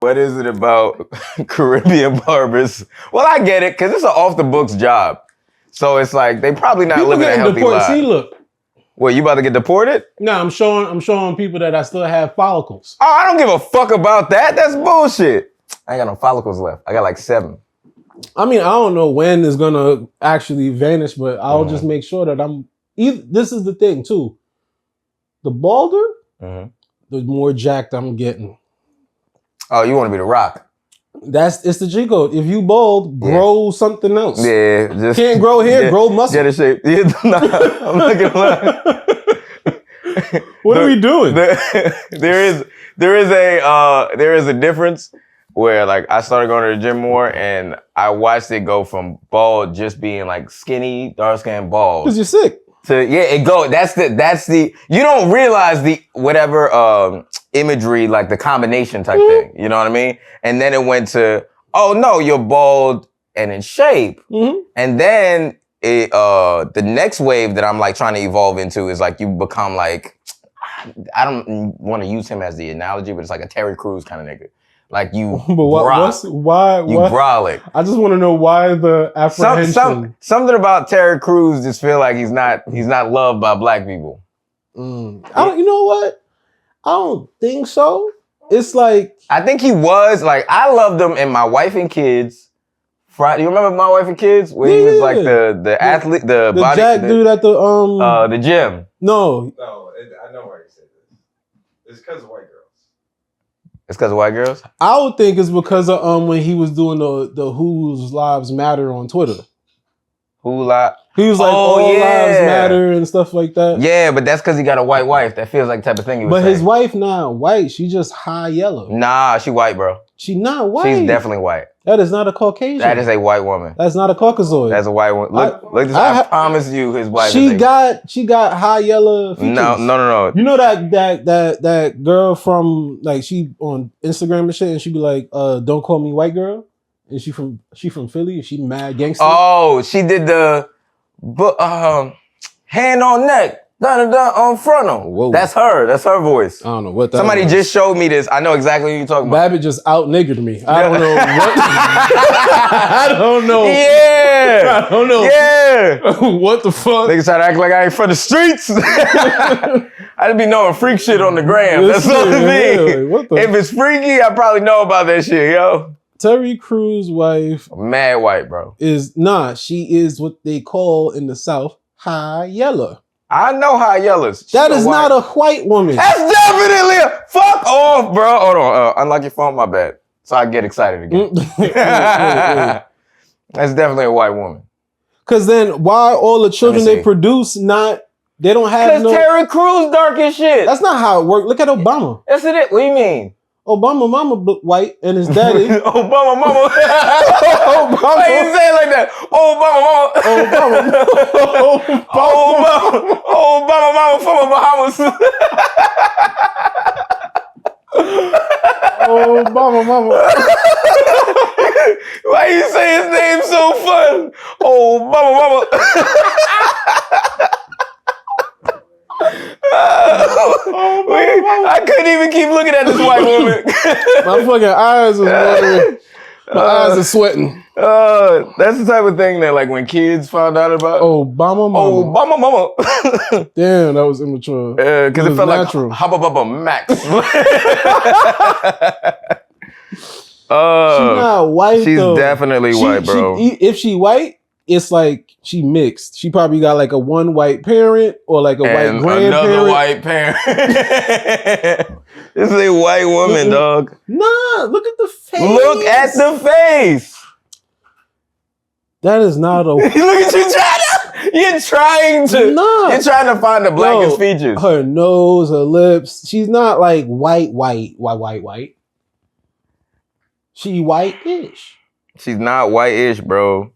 What is it about Caribbean barbers? Well, I get it, because it's an off-the-books job. So it's like, they probably not living a healthy life. See, look. What, you about to get deported? No, I'm showing people that I still have follicles. Oh, I don't give a fuck about that. That's bullshit. I ain't got no follicles left. I got like 7. I mean, I don't know when it's gonna actually vanish, but I'll just make sure that this is the thing too. The balder, the more jacked I'm getting. Oh, you want to be the Rock? It's the G code. If you bald, grow something else. Yeah, just can't grow hair, grow muscle. Get a shape. Yeah, nah, I'm not gonna lie. What are we doing? There is a difference where like I started going to the gym more and I watched it go from bald just being like skinny, dark skin, bald. Because you're sick. That's the you don't realize the whatever imagery, like the combination type thing. You know what I mean? And then it went to, oh no, you're bald and in shape. And then the next wave that I'm like trying to evolve into is like you become like, I don't want to use him as the analogy, but it's like a Terry Crews kind of nigga. Like you brolic. I just want to know why the apprehension. Something about Terry Crews just feel like he's not loved by black people. You know what? I don't think so. It's like, I think he was like, I loved him in My Wife and Kids. You remember My Wife and Kids? Where he was like the athlete, the body, jack dude at the gym. No, I know why you say this. It's because of white girls. It's because of white girls? I would think it's because of when he was doing the Whose Lives Matter on Twitter. He was like, all lives matter and stuff like that. Yeah, but that's because he got a white wife. That feels like the type of thing he was saying. But his wife not white. She just high yellow. Nah, she white, bro. She not white. She's definitely white. That is not a Caucasian. That is a white woman. That's not a Caucasoid. That's a white woman. Look, I promise you his wife she got high yellow features. No. You know that girl from, like, she on Instagram and shit, and she be like, don't call me white girl. And she from Philly, and she mad gangster. Oh, she did the hand on neck, on frontal. Whoa. That's her voice. I don't know what that Somebody was. just showed me this. I know exactly what you're talking about. Babbitt just out niggered me. I don't know what. I don't know. Yeah. I don't know. Yeah. What the fuck? Niggas try to act like I ain't from the streets. I just be knowing freak shit on the gram. That's what it mean. If it's freaky, I probably know about that shit, yo. Terry Crews' wife, mad white, bro, she is what they call in the South high yellow. I know high yellows. That is not a white woman. That's definitely a fuck off, bro. Hold on, unlock your phone. My bad. So I get excited again. That's definitely a white woman. Cause then why all the children they produce they don't have no. Cause Terry Crews dark as shit. That's not how it works. Look at Obama. Yes, it is. What do you mean? Obama mama white and his daddy. Obama mama. Why you say it like that? Obama mama. Obama mama from the Bahamas. Obama mama. Why you say his name so fun? Obama mama. I couldn't even keep looking at this white woman. My fucking eyes was watering. My eyes are sweating. That's the type of thing that, like, when kids found out about Obama mama. Obama mama. Damn, that was immature. Because it felt natural. like Hubba Max. She's not white. She's definitely white, bro. If she white, it's like she mixed. She probably got like a one white parent or like a white grandparent. Another white parent. This is a white woman, dog. Nah, look at the face. Look at the face. That is not a. Look at you You're trying to find the blackest features. Her nose, her lips. She's not like white. She white-ish. She's not white-ish, bro.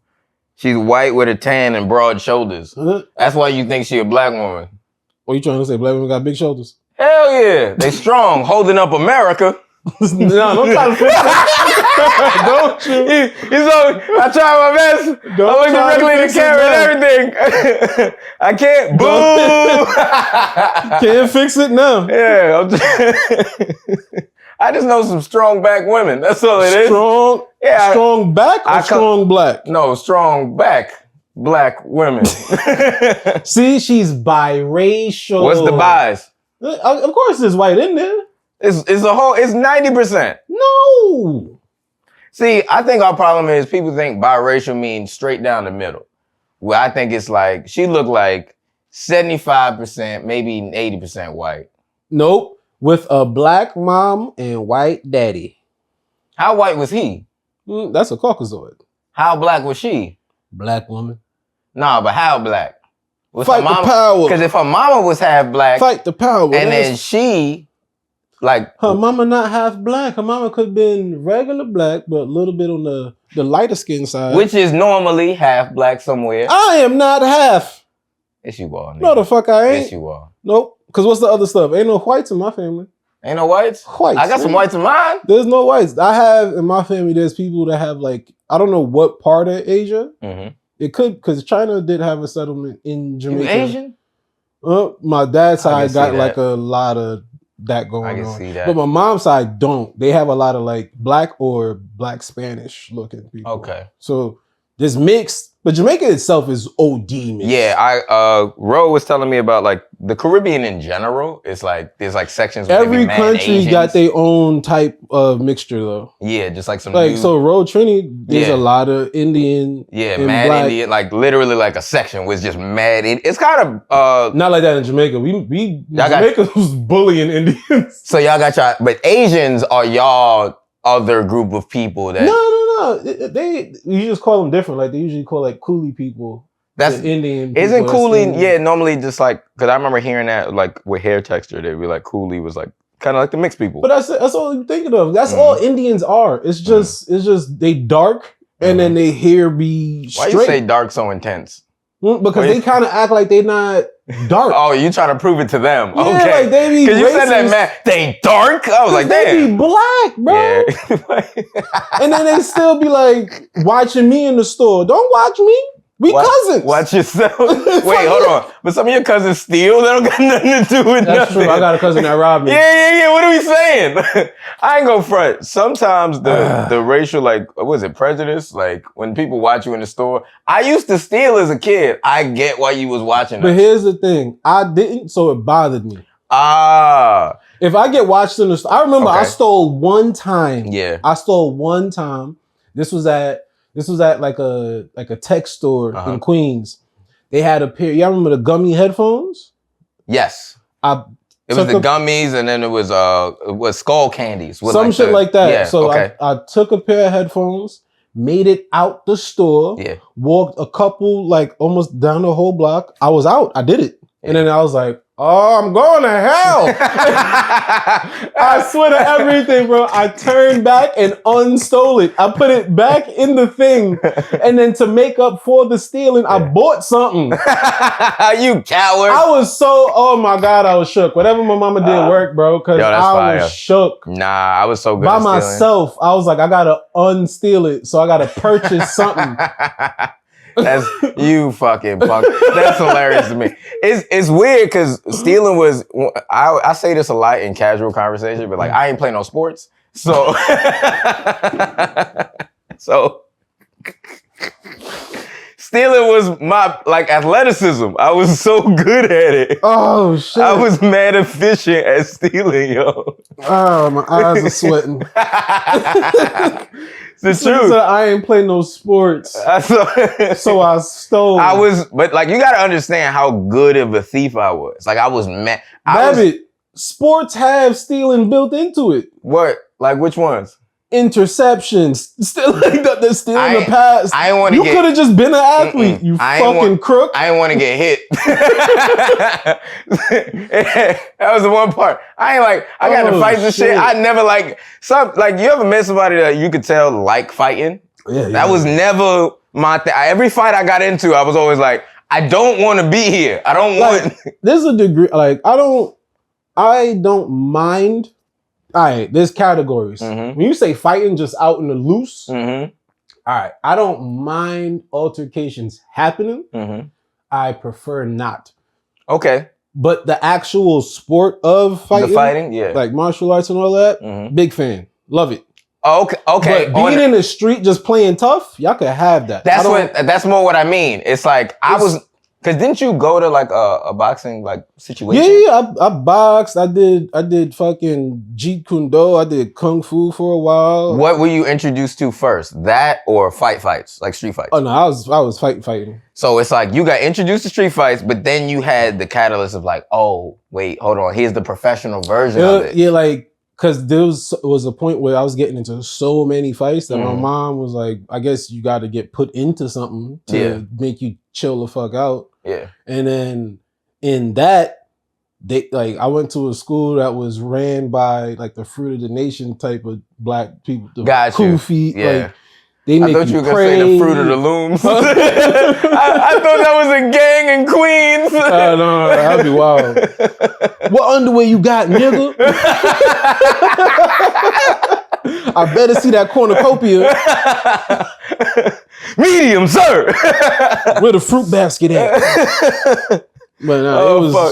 She's white with a tan and broad shoulders. That's why you think she a black woman. What are you trying to say? Black women got big shoulders? Hell yeah. They strong, holding up America. No, don't try to fix it. Don't you? I try my best. I'm looking directly in the camera and everything. I can't. Boo! Can't fix it now. Yeah. I just know some strong back women. That's all it is. Strong, Yeah, strong back or strong black? No, strong back black women. See, she's biracial. What's the bias? Of course, there's white in there. It's 90%. No. See, I think our problem is people think biracial means straight down the middle. Well, I think it's like she looked like 75%, maybe 80% white. Nope. With a black mom and white daddy. How white was he? That's a Caucasoid. How black was she? Black woman. Nah, but how black? Was Fight the power. Because if her mama was half black, fight the power. and then she, like her mama not half black. Her mama could have been regular black, but a little bit on the lighter skin side. Which is normally half black somewhere. I am not half. Yes, you are. Nigga. No, the fuck I ain't. Yes, you are. Nope. Because what's the other stuff? Ain't no whites in my family. Ain't no whites? Whites. I got some whites in mine. There's no whites. I have, in my family, there's people that have like, I don't know what part of Asia. Mm-hmm. It could, because China did have a settlement in Jamaica. You Asian? My dad's side got that. like a lot of that going on. I can see that. But my mom's side don't. They have a lot of like black or black Spanish looking people. Okay. So this mixed, but Jamaica itself is OD mixed. Yeah, Ro was telling me about like the Caribbean in general. It's like there's like sections where Every they be mad country Asians. got their own type of mixture though. Yeah, just like some Like new, so Road Trinity, there's Yeah. a lot of Indian. yeah, and mad black. Indian, like literally like a section was just mad. It's kind of Not like that in Jamaica. We Y'all got- Jamaica was bullying Indians. so y'all got y'all, but Asians are y'all other group of people that No. You just call them different. Like they usually call like coolie people. that's the Indian. People, isn't that's coolie. Indian. Yeah, normally just like because I remember hearing that like with hair texture, they'd be like coolie was like kind of like the mixed people. But that's all you're thinking of. That's all Indians are. It's just they dark and then they hair be Why straight. you say dark so intense? Because they kind of act like they not dark. Oh, you trying to prove it to them? Yeah, Okay, like they be because you said that racist. man they dark. I was like, they be damn. black, bro. Yeah. And then they still be like watching me in the store. Don't watch me. We cousins. Watch yourself. Wait, hold on. But some of your cousins steal. They don't got nothing to do with That's nothing. true. I got a cousin that robbed me. Yeah. What are we saying? I ain't gonna front. Sometimes the racial, like, what was it, prejudice? Like, when people watch you in the store. I used to steal as a kid. I get why you was watching But us. here's the thing. I didn't, so it bothered me. Ah. If I get watched in the store, I remember I Okay. stole one time. Yeah. I stole one time. This was at like a tech store in Queens. They had a pair. Y'all remember the gummy headphones? Yes. I It was took the gummies and then it was skull candies. with some like shit like that. Yeah, So okay. I took a pair of headphones, made it out the store, Yeah. walked a couple, like almost down the whole block. I was out. I did it. And then I was like, oh, I'm going to hell. I swear to everything, bro. I turned back and unstole it. I put it back in the thing. And then to make up for the stealing, I bought something. You coward. I was oh my God, I was shook. Whatever my mama did work, bro, because Yo, that's I fire. was shook. Nah, I was so good By at stealing. myself. I was like, I got to unsteal it. So I got to purchase something. That's you fucking punk. That's hilarious to me. It's weird because stealing was. I say this a lot in casual conversation, but like I ain't play no sports, so stealing was my like athleticism. I was so good at it. Oh shit! I was mad efficient at stealing, yo. Oh, my eyes are sweating. It's the So truth. I ain't play no sports, so I stole. I was, but like you gotta understand how good of a thief I was. Like I was mad. Babbitt, sports have stealing built into it. What? Like which ones? Interceptions, still like the stealing the pass. I ain't want to You get. could have just been an athlete. You I ain't fucking want- crook. I didn't want to get hit. That was the one part. I ain't like. I got to Oh, fight the shit. shit. I never like some. Like you ever met somebody that you could tell like fighting? Yeah, That was never my thing. Every fight I got into, I was always like, I don't want to be here. I don't want. Like, there's a degree. Like I don't mind. All right, there's categories. Mhm. When you say fighting just out in the loose, Mm-hmm. all right, I don't mind altercations happening. Mm-hmm. I prefer not. Okay. But the actual sport of fighting, The fighting, yeah. like martial arts and all that, big fan. Love it. Oh, okay. But being in the street just playing tough, y'all could have that. That's more what I mean. It's like because didn't you go to like a boxing like situation? Yeah, I boxed. I did fucking Jeet Kune Do. I did Kung Fu for a while. What were you introduced to first? That or fights, like street fights? Oh no, I was fighting. So it's like you got introduced to street fights, but then you had the catalyst of like, oh wait, hold on, here's the professional version of it. Yeah, like because there was a point where I was getting into so many fights that my mom was like, I guess you got to get put into something to make you chill the fuck out. Yeah. And then in that, I went to a school that was ran by like the Fruit of the Nation type of black people. The Kufi. Yeah. Like, they make I thought you were going to pray. say the Fruit of the Looms. I thought that was a gang in Queens. No, that'd be wild. What underwear you got, nigga? I better see that cornucopia. Medium, sir. Where the fruit basket at? But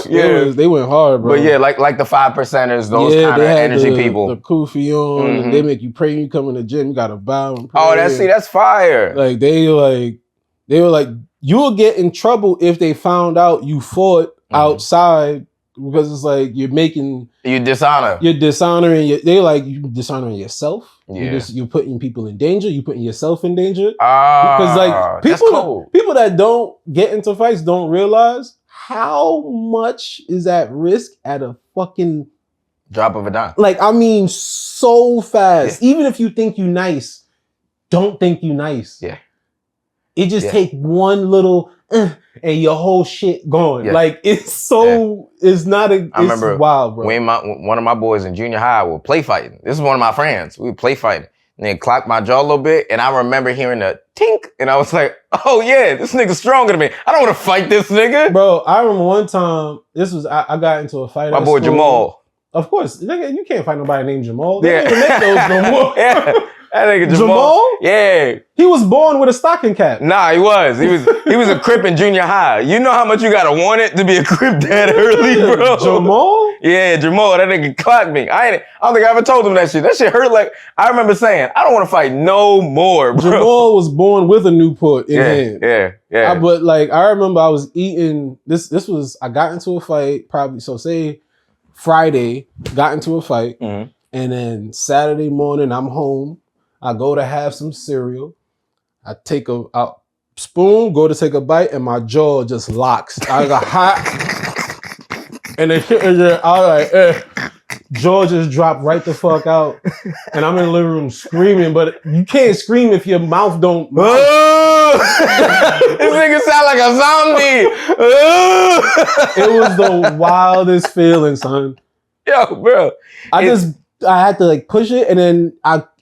they went hard, bro. But yeah, like the 5%ers, those kind of energy people. The kufi on, and they make you pray when you come in the gym. You gotta bow and pray. Oh, that's fire. Like they were like, you will get in trouble if they found out you fought outside, because it's like you're dishonoring. You dishonoring yourself. Yeah. You're putting people in danger. You're putting yourself in danger. Because like people that don't get into fights don't realize how much is at risk at a fucking drop of a dime. Like, I mean, so fast. Yeah. Even if you think you nice, don't think you nice. Yeah. It just take one little and your whole shit gone. Yeah. Like, it's wild, bro. When one of my boys in junior high would play fighting. This is one of my friends. We would play fighting. And then clocked my jaw a little bit. And I remember hearing a tink. And I was like, oh yeah, this nigga's stronger than me. I don't want to fight this nigga. Bro, I remember one time, I got into a fight. My boy school. Jamal. Of course. You can't fight nobody named Jamal. They don't even make those no more. Yeah. That nigga Jamal? Yeah. He was born with a stocking cap. Nah, he was a Crip in junior high. You know how much you gotta want it to be a Crip that early, bro? Jamal? Yeah, Jamal. That nigga clocked me. I don't think I ever told him that shit. That shit hurt. Like, I remember saying, I don't want to fight no more, bro. Jamal was born with a Newport in hand. Yeah. But like, I remember I was eating, I got into a fight probably, so say Friday, got into a fight. And then Saturday morning, I'm home. I go to have some cereal. I take a spoon, go to take a bite, and my jaw just locks. I got hot. And then I was like, jaw just dropped right the fuck out. And I'm in the living room screaming, but you can't scream if your mouth don't move. This nigga sound like a zombie. It was the wildest feeling, son. Yo, bro. I had to like push it, and then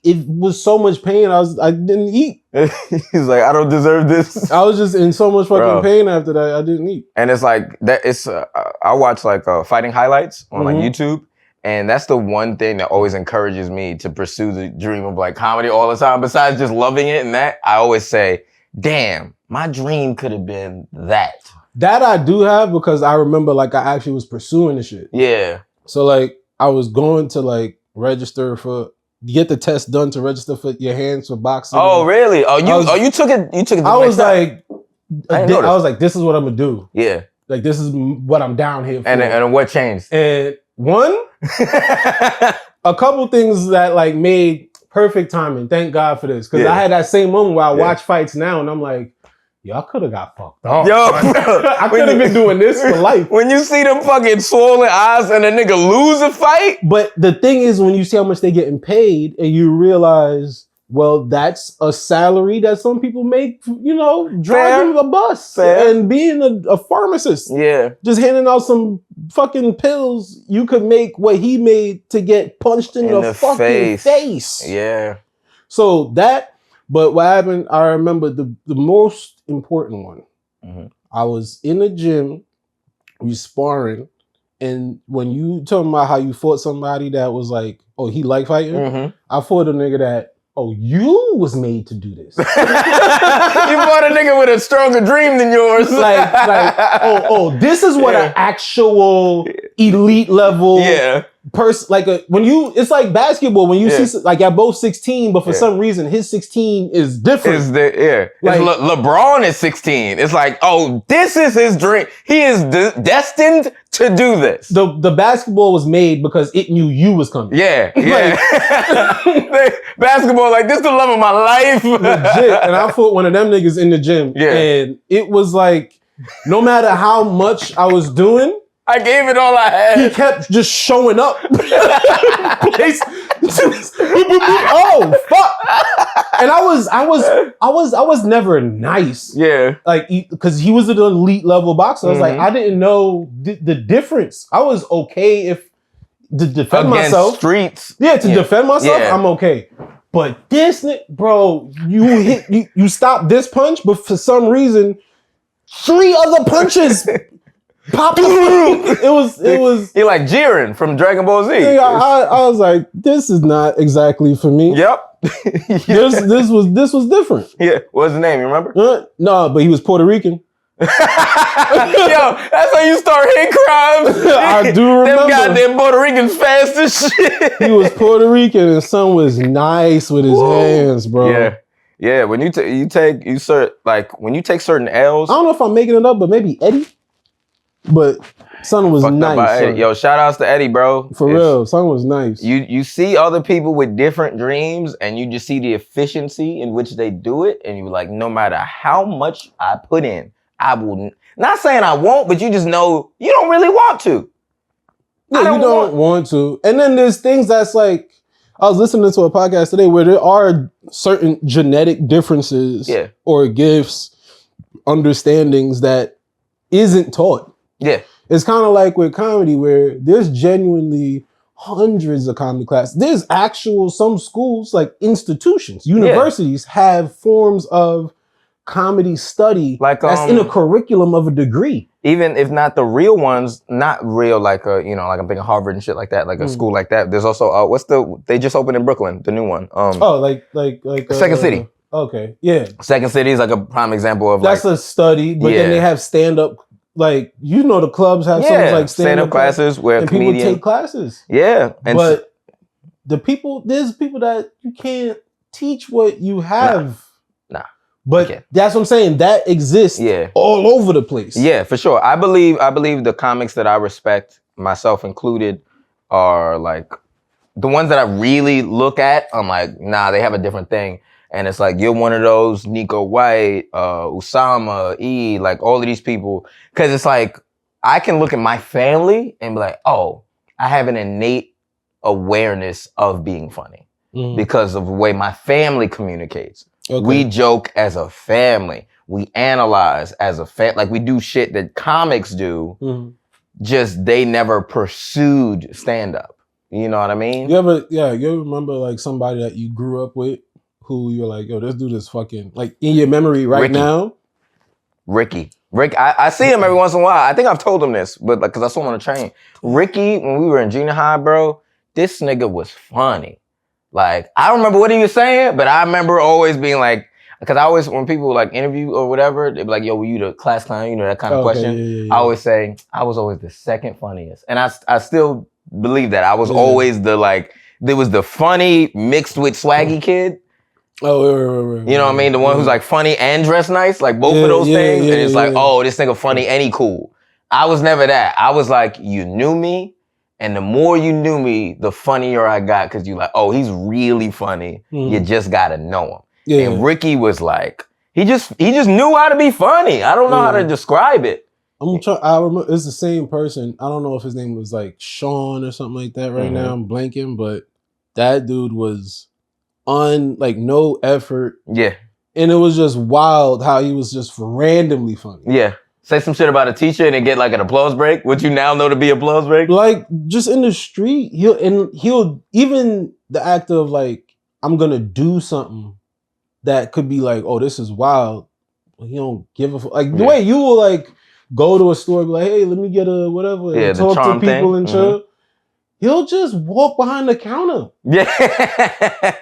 it was so much pain. I didn't eat. He's like, I don't deserve this. I was just in so much fucking pain after that. I didn't eat. And it's like that. It's I watch like fighting highlights on like YouTube, and that's the one thing that always encourages me to pursue the dream of like comedy all the time. Besides just loving it and that, I always say, damn, my dream could have been that. That I do have, because I remember like I actually was pursuing the shit. Yeah. So like I was going to like register for. You get the test done to register for your hands for boxing. Oh, really? You took it. You took it. I was like, this is what I'm gonna do. Yeah. Like, this is what I'm down here for. And what changed? And one, a couple things that like made perfect timing. Thank God for this, because I had that same moment where I watch fights now, and I'm like, yo, I could have got fucked up. Yo, I could have been doing this for life. When you see them fucking swollen eyes and a nigga lose a fight. But the thing is, when you see how much they getting paid and you realize, well, that's a salary that some people make, driving a bus and being a pharmacist. Yeah. Just handing out some fucking pills, you could make what he made to get punched in the fucking face. Yeah. So that... But what happened, I remember the most important one. I was in the gym, we sparring, and when you talking about how you fought somebody that was like, oh, he like fighting, I fought a nigga that oh, you was made to do this. You bought a nigga with a stronger dream than yours. oh, this is what an actual elite level person, like it's like basketball when you see, like y'all both 16, but for some reason his 16 is different. LeBron is 16. It's like, oh, this is his dream. He is destined to do this. The basketball was made because it knew you was coming. Yeah. Basketball, like, this is the love of my life. Legit. And I fought one of them niggas in the gym. Yeah. And it was like, no matter how much I was doing, I gave it all I had. He kept just showing up. Oh, fuck. And I was never nice. Yeah. Like, because he was an elite level boxer. I was like, I didn't know the difference. I was okay if to defend against myself. Streets. Yeah, to defend myself, I'm okay. But this, bro, you stopped this punch, but for some reason, 3 other punches popped through. It was. He like Jiren from Dragon Ball Z. Yeah, I was like, this is not exactly for me. Yep. This was different. Yeah. What's his name? You remember? No, but he was Puerto Rican. Yo, that's how you start hate crimes. I do remember. Them goddamn Puerto Ricans fast as shit. He was Puerto Rican and son was nice with his hands, bro. Yeah. Yeah, when you take certain L's. I don't know if I'm making it up, but maybe Eddie. But son was nice. Son. Yo, shout outs to Eddie, bro. For real, son was nice. You see other people with different dreams and you just see the efficiency in which they do it. And you're like, no matter how much I put in, I will not saying I won't, but you just know you don't really want to. Yeah, you don't want to. And then there's things that's like, I was listening to a podcast today where there are certain genetic differences or gifts, understandings that isn't taught. Yeah. It's kind of like with comedy where there's genuinely hundreds of comedy classes. There's some schools, like institutions, universities have forms of comedy study that's in a curriculum of a degree. Even if not the real ones, not real like like I'm thinking Harvard and shit like that, like a school like that. There's also they just opened in Brooklyn, the new one. Like Second City. Okay, yeah. Second City is like a prime example of that's a study, but then they have stand up. Like, the clubs have some like stand-up classes where people take classes. Yeah. But there's people that you can't teach what you have. Nah. But that's what I'm saying. That exists all over the place. Yeah, for sure. I believe the comics that I respect, myself included, are like the ones that I really look at. I'm like, nah, they have a different thing. And it's like, you're one of those, Nico White, Usama, E, like all of these people. Cause it's like, I can look at my family and be like, oh, I have an innate awareness of being funny because of the way my family communicates. Okay. We joke as a family. We analyze as a family. Like we do shit that comics do, just they never pursued stand-up. You know what I mean? You ever remember like somebody that you grew up with? Who you're like, yo, this dude is fucking, like, in your memory right now? Rick, I see him every once in a while. I think I've told him this, but like, cause I saw him on the train. Ricky, when we were in junior high, bro, this nigga was funny. Like, I don't remember what he was saying, but I remember always being like, cause I always, when people like interview or whatever, they'd be like, yo, were you the class clown? That kind of question. Yeah. I always say, I was always the second funniest. And I still believe that. I was always there was the funny mixed with swaggy kid. Oh, right. You know what I mean? The one who's like funny and dressed nice, like both of those things. And it's like, oh, this nigga funny and he cool. I was never that. I was like, you knew me. And the more you knew me, the funnier I got. Cause you like, oh, he's really funny. You just gotta know him. Yeah. And Ricky was like, he just knew how to be funny. I don't know how to describe it. I remember it's the same person. I don't know if his name was like Sean or something like that right now. I'm blanking, but that dude was no effort. Yeah. And it was just wild how he was just randomly funny. Yeah. Say some shit about a teacher and then get like an applause break, which you now know to be applause break. Like just in the street, he'll even the act of like, I'm gonna do something that could be like, oh, this is wild. He don't give a fuck. Like the way you will like go to a store and be like, hey, let me get a whatever and talk to people and chill. he'll just walk behind the counter. Yeah.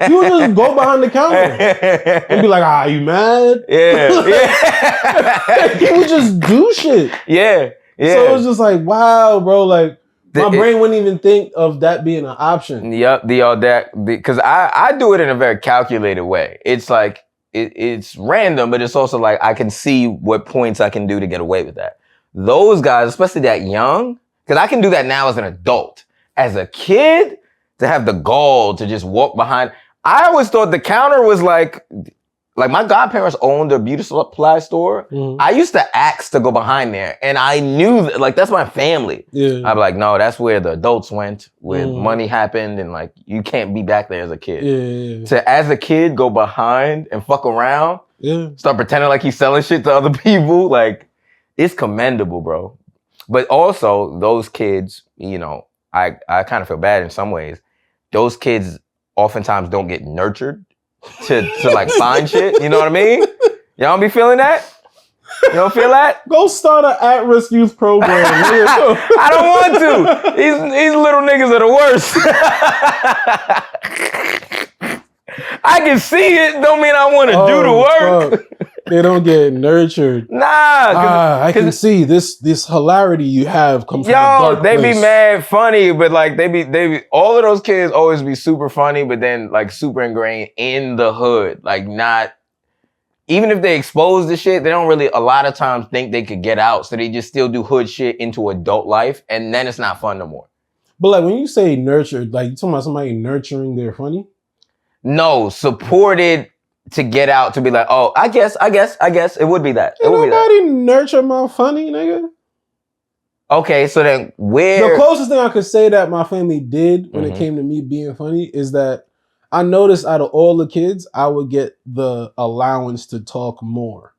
He'll just go behind the counter and be like, "Ah, you mad?" Yeah. Yeah. He would just do shit. Yeah. Yeah. So it was just like, wow, bro. Like my brain wouldn't even think of that being an option. Yep. Because I do it in a very calculated way. It's like it's random, but it's also like I can see what points I can do to get away with that. Those guys, especially that young, because I can do that now as an adult. As a kid, to have the gall to just walk behind. I always thought the counter was like my godparents owned a beauty supply store. Mm-hmm. I used to ask to go behind there, and I knew that, like, that's my family. Yeah. I'd be like, no, that's where the adults went, where money happened, and like you can't be back there as a kid. Yeah. To as a kid go behind and fuck around, start pretending like he's selling shit to other people, like it's commendable, bro. But also those kids, you know, I kind of feel bad in some ways. Those kids oftentimes don't get nurtured to like find shit. You know what I mean? Y'all don't be feeling that? You don't feel that? Go start an at-risk youth program. I don't want to. These little niggas are the worst. I can see it. Don't mean I want to do the work. Fuck. They don't get nurtured. Nah. I can see this hilarity you have come from a dark they place. be mad funny, but like they be all of those kids always be super funny, but then like super ingrained in the hood. Like not, even if they expose the shit, they don't really a lot of times think they could get out. So they just still do hood shit into adult life, and then it's not fun no more. But like when you say nurtured, like you talking about somebody nurturing their funny? No, supported to get out, to be like, oh, I guess it would be that. Ain't nobody nurture my funny, nigga. Okay, so then where... The closest thing I could say that my family did when it came to me being funny is that I noticed out of all the kids, I would get the allowance to talk more.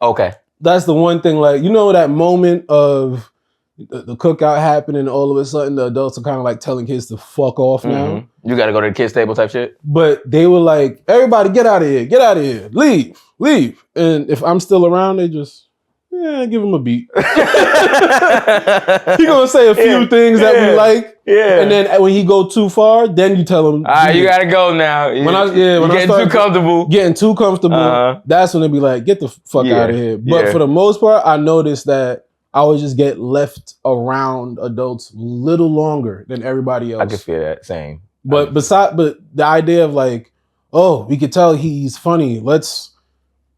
Okay. That's the one thing, like, you know that moment of the cookout happening, all of a sudden the adults are kind of like telling kids to fuck off now. You got to go to the kids' table type shit? But they were like, everybody get out of here, leave. And if I'm still around, they just, give him a beat. He gonna say a few things that we like. Yeah. And then when he go too far, then you tell him, all right, you gotta go now. When I start getting too comfortable, that's when they be like, get the fuck out of here. But for the most part, I noticed that I would just get left around adults a little longer than everybody else. I can feel that, same. But the idea of like, oh, we could tell he's funny. Let's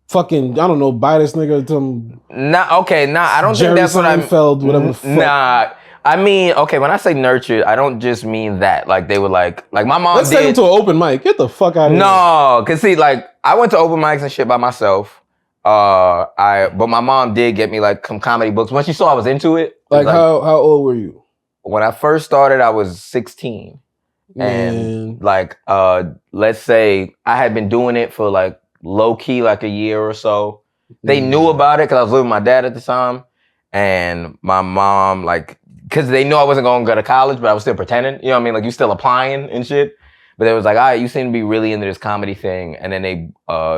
fucking, I don't know, buy this nigga some. I don't Jerry think that's what I'm. whatever the fuck. Nah, I mean, okay, when I say nurtured, I don't just mean that. Like they were like my mom. Let's take him to an open mic. Get the fuck out of here. No, cause see, like I went to open mics and shit by myself. But my mom did get me like some comedy books when she saw I was into it. Like how old were you? When I first started, I was 16. And like, let's say I had been doing it for like low key, like a year or so. They knew about it because I was living with my dad at the time. And my mom, like, because they knew I wasn't going to go to college, but I was still pretending. You know what I mean? Like, you still applying and shit. But they was like, all right, you seem to be really into this comedy thing. And then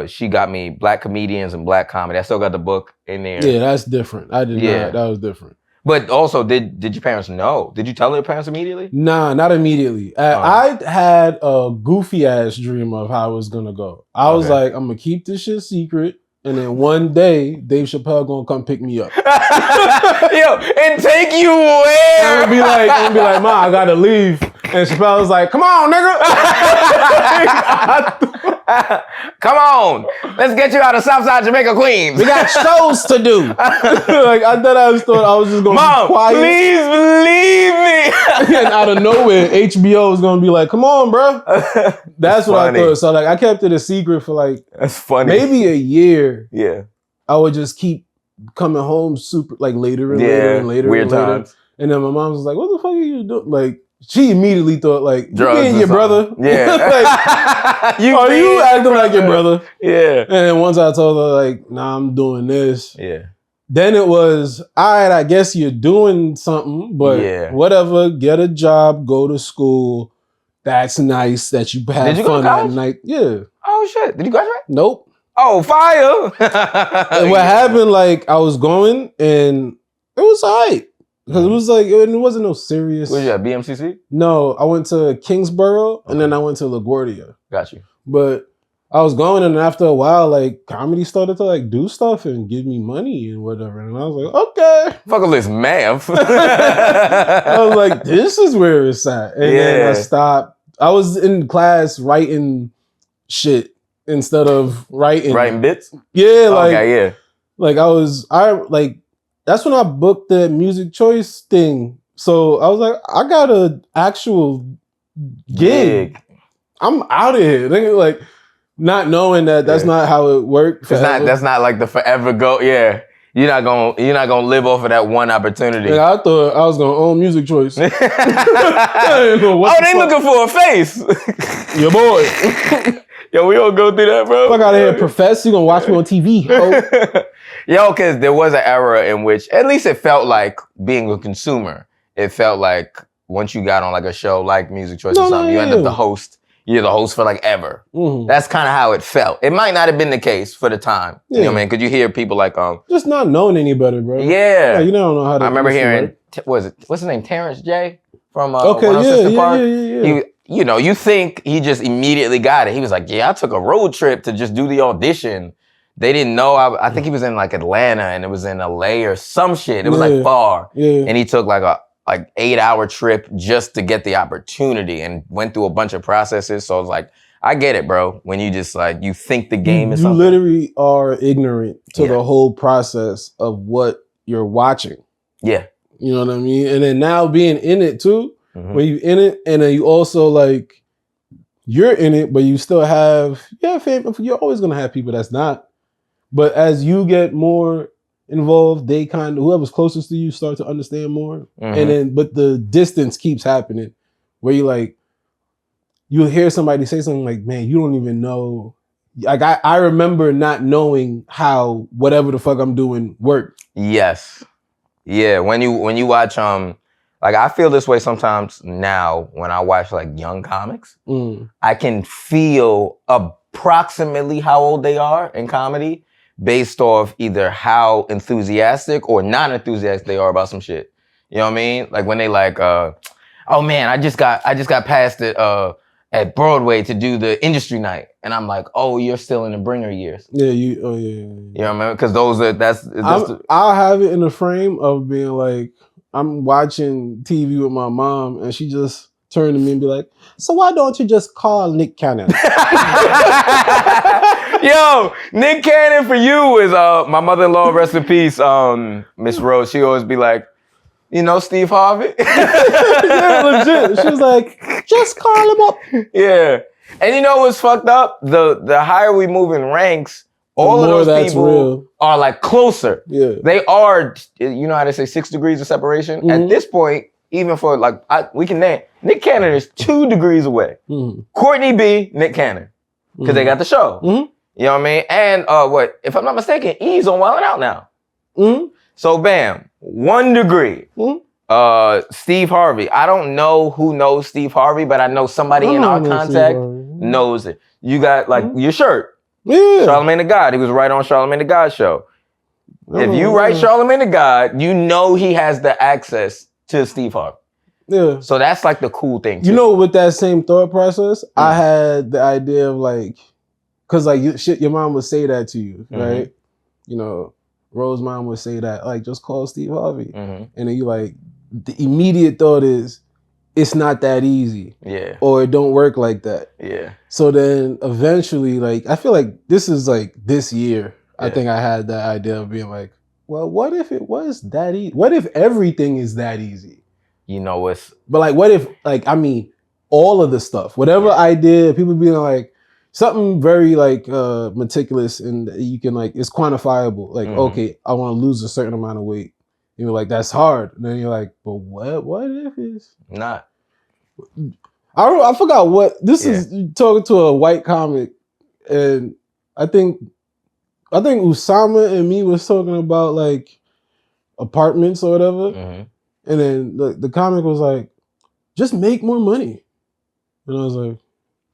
she got me Black Comedians and Black Comedy. I still got the book in there. Yeah, that's different. I did not. That was different. But also, did your parents know? Did you tell your parents immediately? Nah, not immediately. I had a goofy ass dream of how it was gonna go. I was like, I'm gonna keep this shit secret, and then one day Dave Chappelle gonna come pick me up. Yo, and take you where? And be like, Ma, I gotta leave. And Chappelle was like, come on, nigga. Come on. Let's get you out of Southside Jamaica, Queens. We got shows to do. Like, I thought I was just going to be quiet. Please believe me. And out of nowhere, HBO was going to be like, come on, bro. That's what funny. I thought. So, like, I kept it a secret for, like, that's funny. Maybe a year. Yeah. I would just keep coming home super, like, later and later and later. Weird times. And then my mom was like, what the fuck are you doing? Like, she immediately thought, like, drugs, you being your brother. Yeah. Like, are you acting like your brother? Yeah. And then once I told her, like, nah, I'm doing this. Yeah. Then it was, all right, I guess you're doing something, but whatever, get a job, go to school. That's nice that you had fun at night. Yeah. Oh, shit. Did you graduate? Nope. Oh, fire. And what happened, like, I was going and it was all right. Because it was like, it wasn't no serious. Where's you at, BMCC? No, I went to Kingsborough and then I went to LaGuardia. Got you. But I was going, and after a while, like, comedy started to like do stuff and give me money and whatever. And I was like, okay. Fuck all this math. I was like, this is where it's at. And then I stopped. I was in class writing shit instead of writing bits? Yeah, like, okay, yeah. Like that's when I booked the music choice thing. So I was like, I got an actual gig. I'm out of here. Like, not knowing that that's not how it worked. That's not like the forever go. Yeah. You're not gonna live off of that one opportunity. Yeah, I thought I was gonna own music choice. They looking for a face. Your boy. Yo, we all go through that, bro. Fuck out of here, Professor. You gonna watch me on TV? Yo, because there was an era in which, at least it felt like being a consumer. It felt like once you got on like a show like Music Choice or something, you end up the host. You're the host for like ever. Mm-hmm. That's kind of how it felt. It might not have been the case for the time. Yeah. You know what I mean? Because you hear people like just not knowing any better, bro. Yeah. You don't know how to. I remember hearing what's his name? Terrence J from Park. Yeah. You think he just immediately got it. He was like, yeah, I took a road trip to just do the audition. They didn't know. I think he was in like Atlanta and it was in LA or some shit. It was like far. Yeah. And he took like a 8-hour trip just to get the opportunity and went through a bunch of processes. So I was like, I get it, bro. When you just like, you think the game is something. You literally are ignorant to the whole process of what you're watching. Yeah. You know what I mean? And then now being in it too, when you in it, and then you also like, you're in it, but you still have, you're always going to have people that's not. But as you get more involved, they kind of, whoever's closest to you start to understand more. And then, but the distance keeps happening where you like, you'll hear somebody say something like, man, you don't even know. Like I remember not knowing how whatever the fuck I'm doing worked. Yes. Yeah. When you watch, like I feel this way sometimes now when I watch like young comics, I can feel approximately how old they are in comedy based off either how enthusiastic or non-enthusiastic they are about some shit. You know what I mean? Like when they like, oh man, I just got passed it at Broadway to do the industry night. And I'm like, oh, you're still in the bringer years. Yeah, You know what I mean? Because I'll have it in the frame of being like, I'm watching TV with my mom and she just turned to me and be like, so why don't you just call Nick Cannon? Yo, Nick Cannon for you is my mother-in-law, rest in peace, Miss Rose. She always be like, you know Steve Harvey? Yeah, legit. She was like, just call him up. Yeah. And you know what's fucked up? The higher we move in ranks, all of those people are like closer. Yeah. They are, you know how they say 6 degrees of separation? At this point, even for like, we can name, Nick Cannon is 2 degrees away. Courtney B, Nick Cannon. Because they got the show. You know what I mean? And if I'm not mistaken, E's on Wild 'N Out now. So bam, 1 degree. Steve Harvey. I don't know who knows Steve Harvey, but I know somebody in our contact knows it. You got like your shirt. Yeah. Charlamagne the God. He was right on Charlamagne the God show. If you write Charlamagne the God, you know he has the access to Steve Harvey. Yeah. So that's like the cool thing too. You know, with that same thought process, I had the idea of like, cause like your mom would say that to you, right? You know, Rose's mom would say that, like, just call Steve Harvey. And then you like, the immediate thought is, it's not that easy. Yeah. Or it don't work like that. Yeah. So then eventually, like, I feel like this is like this year, I think I had that idea of being like, well, what if it was that easy? What if everything is that easy? You know, but like, what if, like, I mean, all of the stuff, whatever I did, people being like, something very like meticulous and you can like, it's quantifiable. Like, okay, I want to lose a certain amount of weight. You're like, that's hard. And then you're like, but what if it's not? I forgot what, this is talking to a white comic and I think Usama and me was talking about like apartments or whatever. And then the comic was like, just make more money. And I was like,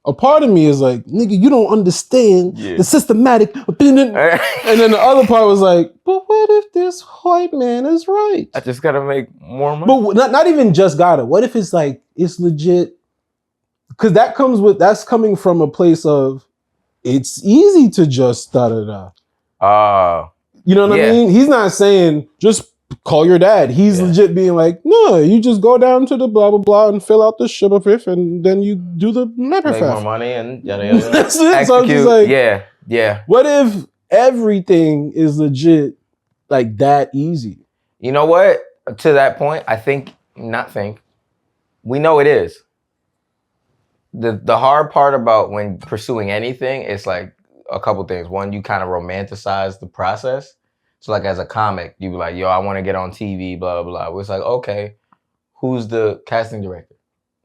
a part of me is like, nigga, you don't understand the systematic. And then the other part was like, but what what if this white man is right? I just gotta make more money. But not even just gotta. What if it's like, it's legit? Because that's coming from a place of, it's easy to just da-da-da. You know what I mean? He's not saying, just call your dad. He's legit being like, no, you just go down to the blah, blah, blah and fill out the shibafif and then you do the make mepafaf. more money and yada, yada. That's it. So I'm just like, yeah. What if everything is legit like that easy? You know what? To that point, we know it is. The hard part about when pursuing anything is like a couple things. One, you kind of romanticize the process. So like as a comic, you be like, yo, I want to get on TV, blah, blah, blah. It's like, okay, who's the casting director?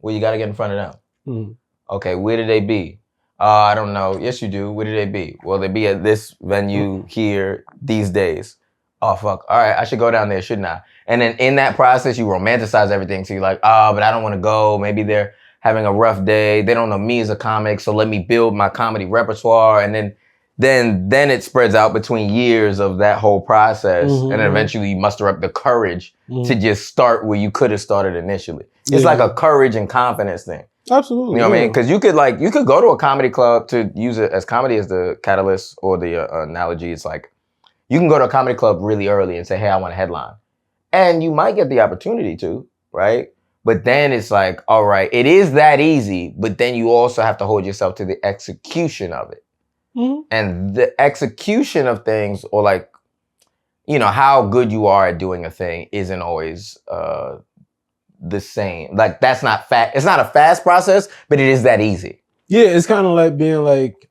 Well, you got to get in front of them. Mm-hmm. Okay, where did they be? I don't know. Yes, you do. Where did they be? Well, they be at this venue here these days. Oh, fuck. All right, I should go down there, shouldn't I? And then in that process, you romanticize everything. So you're like, but I don't want to go. Maybe they're having a rough day. They don't know me as a comic, so let me build my comedy repertoire. And then it spreads out between years of that whole process. And then eventually you muster up the courage to just start where you could have started initially. It's like a courage and confidence thing. Absolutely. You know what I mean? Because you could go to a comedy club, to use it as comedy as the catalyst or the analogy. It's like, you can go to a comedy club really early and say, hey, I want a headline. And you might get the opportunity to, right? But then it's like, all right, it is that easy, but then you also have to hold yourself to the execution of it. Mm-hmm. And the execution of things, or like, you know, how good you are at doing a thing isn't always the same. Like, that's not it's not a fast process, but it is that easy. Yeah, it's kind of like being like,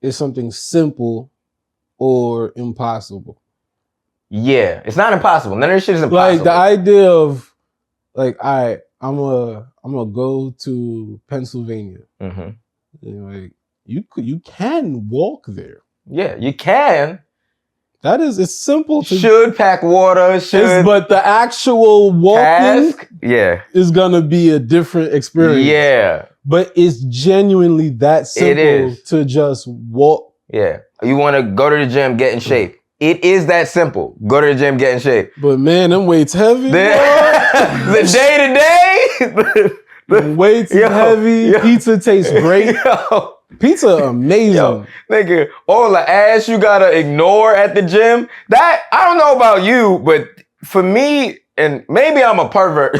is something simple or impossible? Yeah, it's not impossible. None of this shit is impossible. Like the idea of, like, I'm gonna go to Pennsylvania. Mm-hmm. You know, like, you can walk there. Yeah, you can. It's simple to should pack water, but the actual walking is gonna be a different experience. Yeah. But it's genuinely that simple to just walk. Yeah. You wanna go to the gym, get in shape. It is that simple. Go to the gym, get in shape. But man, them weights heavy. The day-to-day. The weights heavy. Pizza tastes great. Pizza amazing. Yo, nigga, all the ass you gotta ignore at the gym. That, I don't know about you, but for me, and maybe I'm a pervert.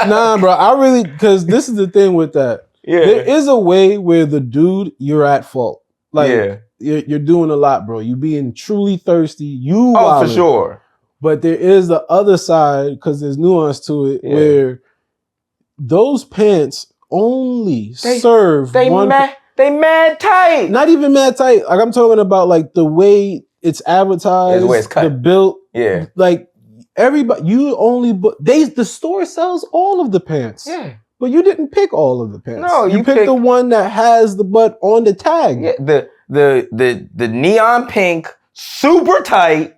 Nah, bro, because this is the thing with that. Yeah. There is a way where the dude, you're at fault. Like, you're doing a lot, bro. You being truly thirsty. For sure. But there is the other side, because there's nuance to it, where those pants only serve one. They mad tight. Not even mad tight. Like, I'm talking about like the way it's advertised, the way it's cut, the built. Yeah. Like everybody, the store sells all of the pants. Yeah. But you didn't pick all of the pants. No, you picked the one that has the butt on the tag. Yeah. The neon pink, super tight,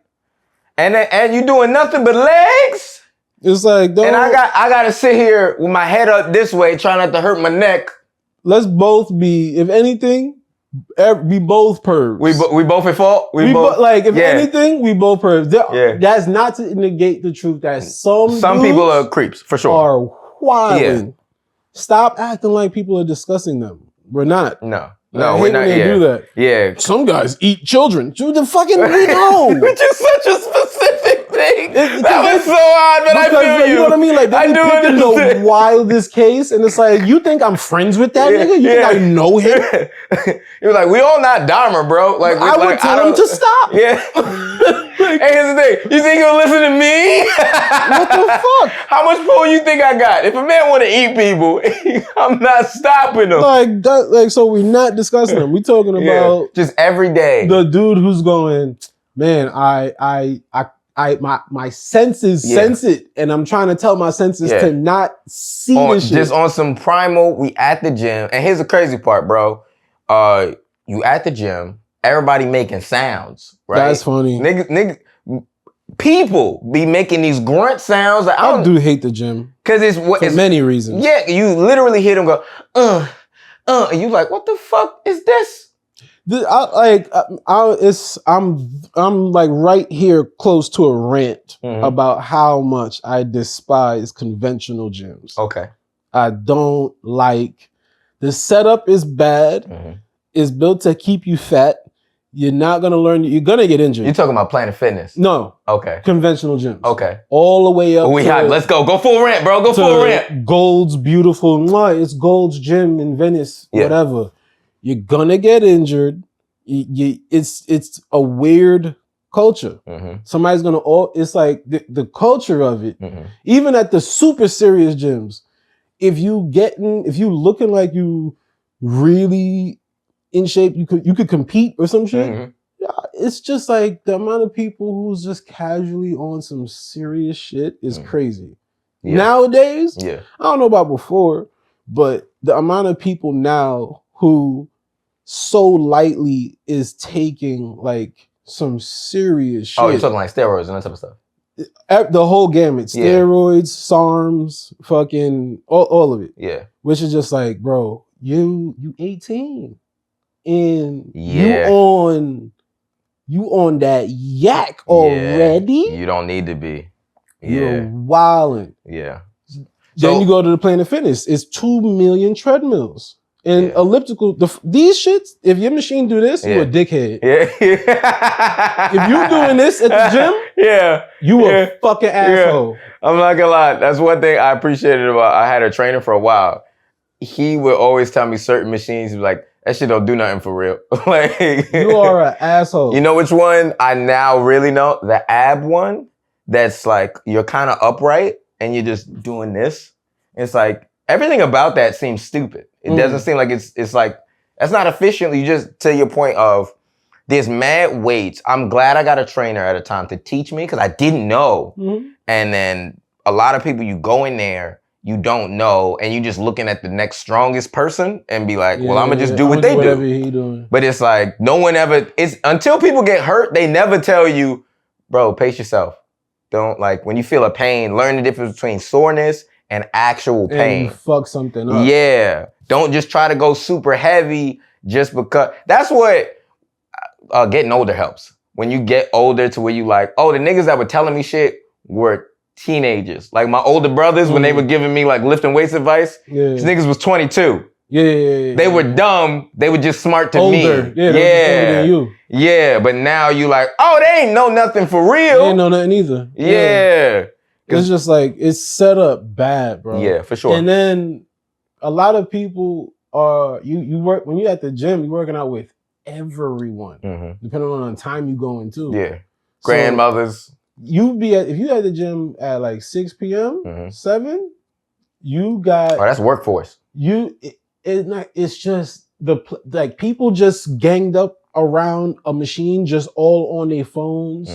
and you doing nothing but legs. It's like, and I gotta sit here with my head up this way, trying not to hurt my neck. Let's both be, if anything, we both pervs. We both at fault. If anything, we both pervs. That's not to negate the truth that some people are creeps for sure. Are wilding. Yeah. Stop acting like people are discussing them. We're not. No, we're not. They do that. Yeah. Some guys eat children. Dude, the fucking we know. Which is such a specific thing. That was so odd, but I feel you. You know what I mean? Like, they picking the wildest case, and it's like, you think I'm friends with that nigga? You think I know him? You're like, we all not Dahmer, bro. Like, I would tell him to stop. Yeah. Hey, here's the thing. You think he'll listen to me? What the fuck? How much pull you think I got? If a man want to eat people, I'm not stopping him. So we're not discussing them. We talking about just every day. The dude who's going, man, my senses sense it, and I'm trying to tell my senses to not see this shit. Just on some primal, we at the gym, and here's the crazy part, bro. You at the gym, everybody making sounds, right? That's funny. Nigga, people be making these grunt sounds. Like, I do hate the gym. Because it's many reasons. Yeah, you literally hear them go, and you like, what the fuck is this? I'm like right here close to a rant about how much I despise conventional gyms. Okay. I don't like the setup is bad. It's built to keep you fat. You're not gonna learn. You're gonna get injured. You're talking about Planet Fitness? No. Okay. Conventional gyms. Okay. All the way up. Let's go. Go full rant, bro. Go full rant. Gold's beautiful. It's Gold's gym in Venice. Yeah. Whatever. You're gonna get injured. It's a weird culture. Somebody's gonna. It's like the culture of it. Even at the super serious gyms, if you looking like you really in shape, you could compete or some shit. Yeah, it's just like the amount of people who's just casually on some serious shit is crazy. Yeah. Nowadays, I don't know about before, but the amount of people now who so lightly is taking like some serious shit. Oh, you're talking like steroids and that type of stuff. The whole gamut. Steroids, SARMs, fucking all of it. Yeah. Which is just like, bro, you 18. And you on that yak already? You don't need to be. You're wilding. Yeah. Then you go to the Planet Fitness. It's 2 million treadmills. And elliptical, these shits, if your machine do this, you a dickhead. Yeah. If you doing this at the gym, you a fucking asshole. I'm not gonna lie. That's one thing I appreciated about, I had a trainer for a while. He would always tell me certain machines, he'd be like, that shit don't do nothing for real. Like, you are an asshole. You know which one I now really know? The ab one that's like, you're kind of upright and you're just doing this. It's like, everything about that seems stupid. It doesn't seem like it's like, that's not efficient. You just, to your point of, there's mad weights. I'm glad I got a trainer at a time to teach me because I didn't know. And then a lot of people, you go in there, you don't know, and you just looking at the next strongest person and be like, well, I'm gonna just do what they do. He doing. But it's like, no one ever, until people get hurt, they never tell you, bro, pace yourself. Don't, like, when you feel a pain, learn the difference between soreness and actual pain. And fuck something up. Yeah. Don't just try to go super heavy just because. That's what getting older helps. When you get older to where you like, oh, the niggas that were telling me shit were teenagers. Like my older brothers, when they were giving me like lifting weights advice, these niggas was 22. They were dumb. They were just smart to me. Yeah, older than you. Yeah, but now you like, oh, they ain't know nothing for real. They ain't know nothing either. Yeah. It's just like, it's set up bad, bro. Yeah, for sure. And then a lot of people are, you work, when you're at the gym, you're working out with everyone, depending on the time you go into. Yeah. Grandmothers. So if you at the gym at like 6 p.m., 7, you got. Oh, that's workforce. It's just like people just ganged up around a machine, just all on their phones.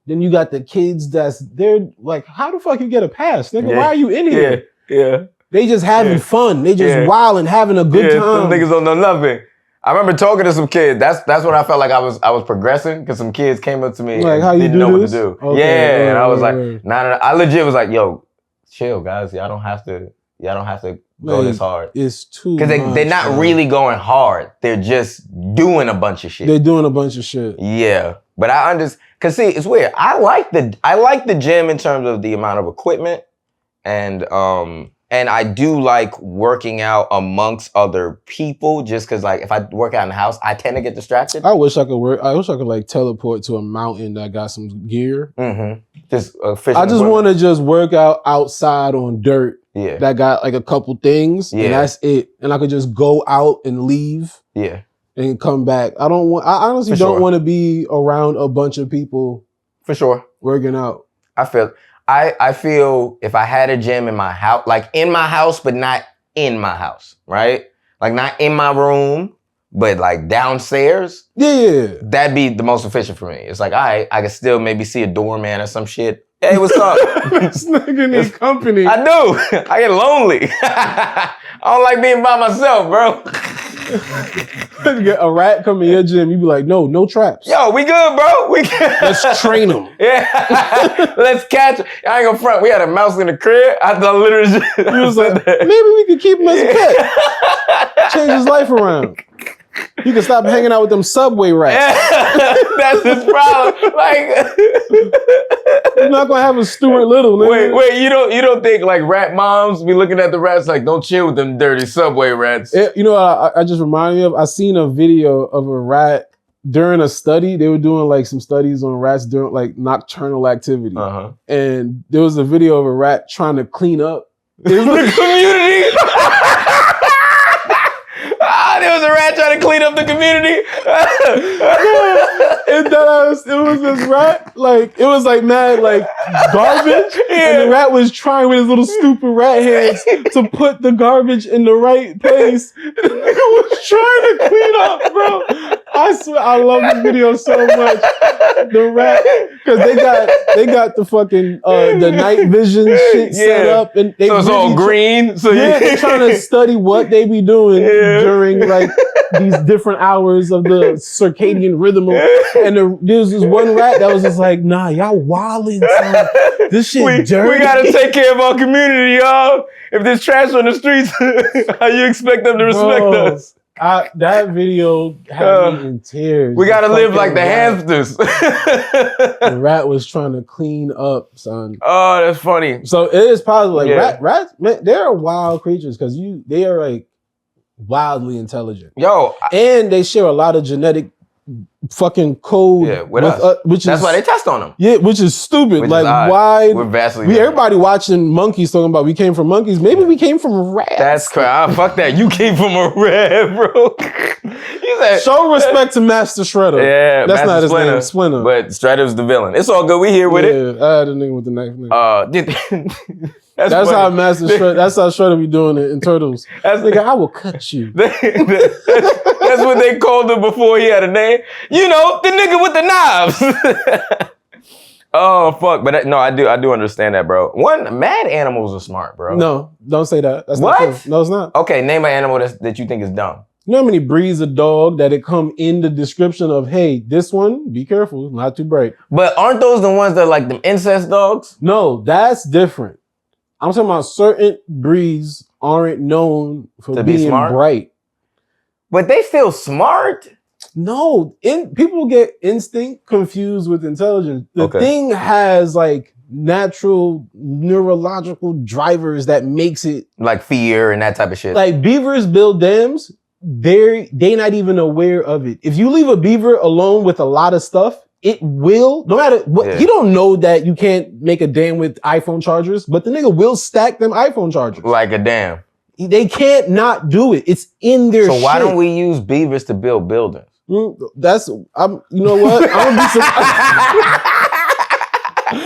Then you got the kids they're like, how the fuck you get a pass? Nigga, why are you in here? Yeah. They just having fun. They just wilding, having a good time. Some niggas don't know nothing. I remember talking to some kids. That's when I felt like I was progressing because some kids came up to me like, and how you didn't know what to do. Okay, and I was like, nah. I legit was like, yo, chill, guys. Y'all don't have to go this hard. It's too because they're not really going hard. They're just doing a bunch of shit. They're doing a bunch of shit. Yeah, but I understand. Cause see, it's weird. I like the gym in terms of the amount of equipment, and I do like working out amongst other people. Just cause like if I work out in the house, I tend to get distracted. I wish I could like teleport to a mountain that got some gear. Just I just want to just work out outside on dirt. Yeah. That got like a couple things. Yeah. And that's it. And I could just go out and leave. Yeah. And come back. I honestly don't want to be around a bunch of people. For sure. Working out. I feel if I had a gym in my house, like in my house, but not in my house, right? Like not in my room, but like downstairs. Yeah. That'd be the most efficient for me. It's like, all right, I can still maybe see a doorman or some shit. Hey, what's up? This nigga need company. I do. I get lonely. I don't like being by myself, bro. A rat come in your gym, you be like, no traps. Yo, we good, bro. We good. Let's train him. Yeah. Let's catch him. I ain't gonna front. We had a mouse in the crib. I thought literally he was like, maybe we could keep him as a pet. Change his life around. He can stop hanging out with them subway rats. That's his problem. Like, you're not gonna have a Stuart Little. Nigga. wait, you don't think like rat moms be looking at the rats like, don't chill with them dirty subway rats? You know what I just reminded me of? I seen a video of a rat during a study. They were doing like some studies on rats during like nocturnal activity. And there was a video of a rat trying to clean up the community. There was a rat trying to clean up the community. It was this rat, like, it was like mad, like, garbage. And the rat was trying with his little stupid rat hands to put the garbage in the right place. The nigga was trying to clean up, bro. I swear, I love this video so much. The rat, because they got the fucking, the night vision shit set up. And they so it's all green. So they're trying to study what they be doing during, like, these different hours of the circadian rhythm. And there's this one rat that was just like, nah, y'all wildin', son. This shit dirty. We gotta take care of our community, y'all. If there's trash on the streets, how you expect them to respect us? That video had me in tears. We gotta live like the hamsters. The rat was trying to clean up, son. Oh, that's funny. So it is possible. Like rats, man, they're wild creatures because they are like wildly intelligent. And they share a lot of genetic fucking code with us. That's why they test on them. Yeah, which is stupid. Which like is why we're vastly everybody watching monkeys talking about we came from monkeys. Maybe we came from rats. That's crazy. Fuck that. You came from a rat, bro. You said, show respect to Master Shredder. Yeah, that's not his name. Splinter. But Shredder's the villain. It's all good. We here with it. Yeah, I had a nigga with the knife. That's how Master Shredder. That's how Shredder be doing it in Turtles. Nigga, I will cut you. That's what they called him before he had a name. You know, the nigga with the knives. Oh fuck! But no, I do understand that, bro. Mad animals are smart, bro. No, don't say that. That's what? Not true. No, it's not. Okay, name an animal that you think is dumb. You know how many breeds of dog that it come in the description of, hey, this one, be careful, not too bright. But aren't those the ones that are like them incest dogs? No, that's different. I'm talking about certain breeds aren't known for being smart? Bright. But they still smart. No, people get instinct confused with intelligence. The thing has like natural neurological drivers that makes it like fear and that type of shit. Like beavers build dams, they not even aware of it. If you leave a beaver alone with a lot of stuff, it will, no matter what, you don't know that you can't make a dam with iPhone chargers, but the nigga will stack them iPhone chargers. Like a dam. They can't not do it. It's in their shit. So why don't we use beavers to build buildings? You know what? I'm gonna be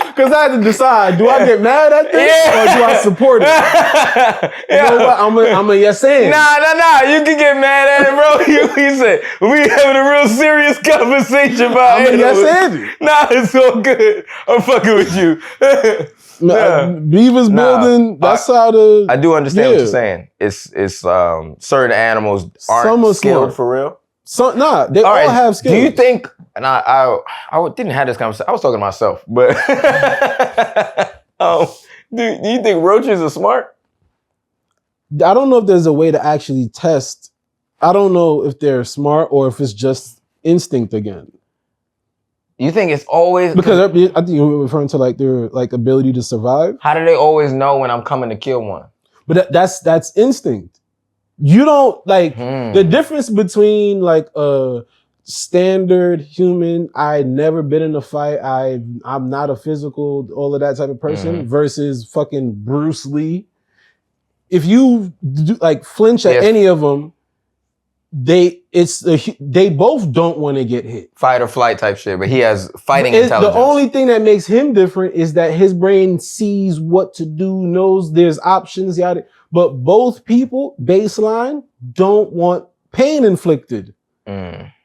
because I had to decide, do I get mad at this or do I support it? You know what? I'm a yes and. Nah. You can get mad at it, bro. He said, we having a real serious conversation about it. I'm a yes and. Nah, it's all good. I'm fucking with you. Beavers building, that's how the... I do understand what you're saying. It's certain animals aren't skilled for real. They all have skills. Do you think, and I didn't have this conversation, I was talking to myself, but do you think roaches are smart? I don't know if there's a way to actually test. I don't know if they're smart or if it's just instinct again. You think it's always... Because I think you're referring to like their like ability to survive. How do they always know when I'm coming to kill one? But that's instinct. You don't like the difference between like a standard human, I never been in a fight, I'm not a physical, all of that type of person versus fucking Bruce Lee. If you like flinch at any of them, they both don't want to get hit. Fight or flight type shit, but he has fighting intelligence. The only thing that makes him different is that his brain sees what to do, knows there's options, yada. But both people, baseline, don't want pain inflicted.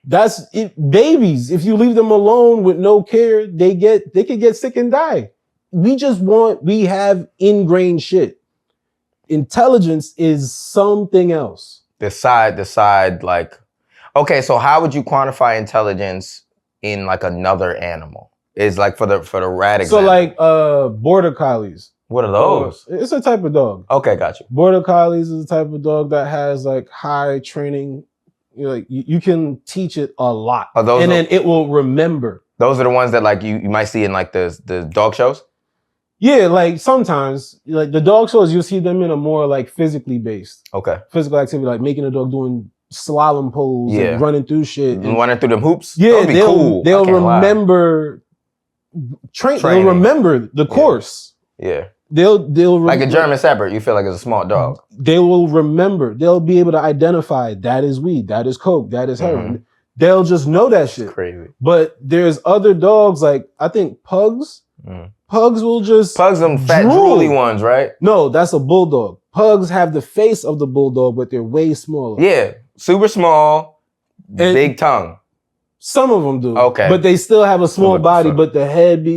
That's it. Babies, if you leave them alone with no care, they could get sick and die. We have ingrained shit. Intelligence is something else. Decide like, okay, so how would you quantify intelligence in like another animal? Is like for the rat example. So like border collies. What are those? It's a type of dog. Okay, got you. Border collies is a type of dog that has like high training You can teach it a lot, then it will remember. Those are the ones that like you might see in like the dog shows. Yeah, like sometimes like the dog shows, you'll see them in a more like physically based, physical activity, like making a dog doing slalom pose and running through shit, and running through them hoops. Yeah, cool. They'll remember They'll remember the course. Yeah. They'll like a German Shepherd, you feel like it's a smart dog. They will remember. They'll be able to identify that is weed, that is coke, that is heroin. They'll just know that shit. It's crazy. But there's other dogs, like I think pugs. Pugs will just them fat drooly ones, right? No, that's a bulldog. Pugs have the face of the bulldog, but they're way smaller. Yeah, super small, and big tongue. Some of them do. Okay, but they still have a small body, but the head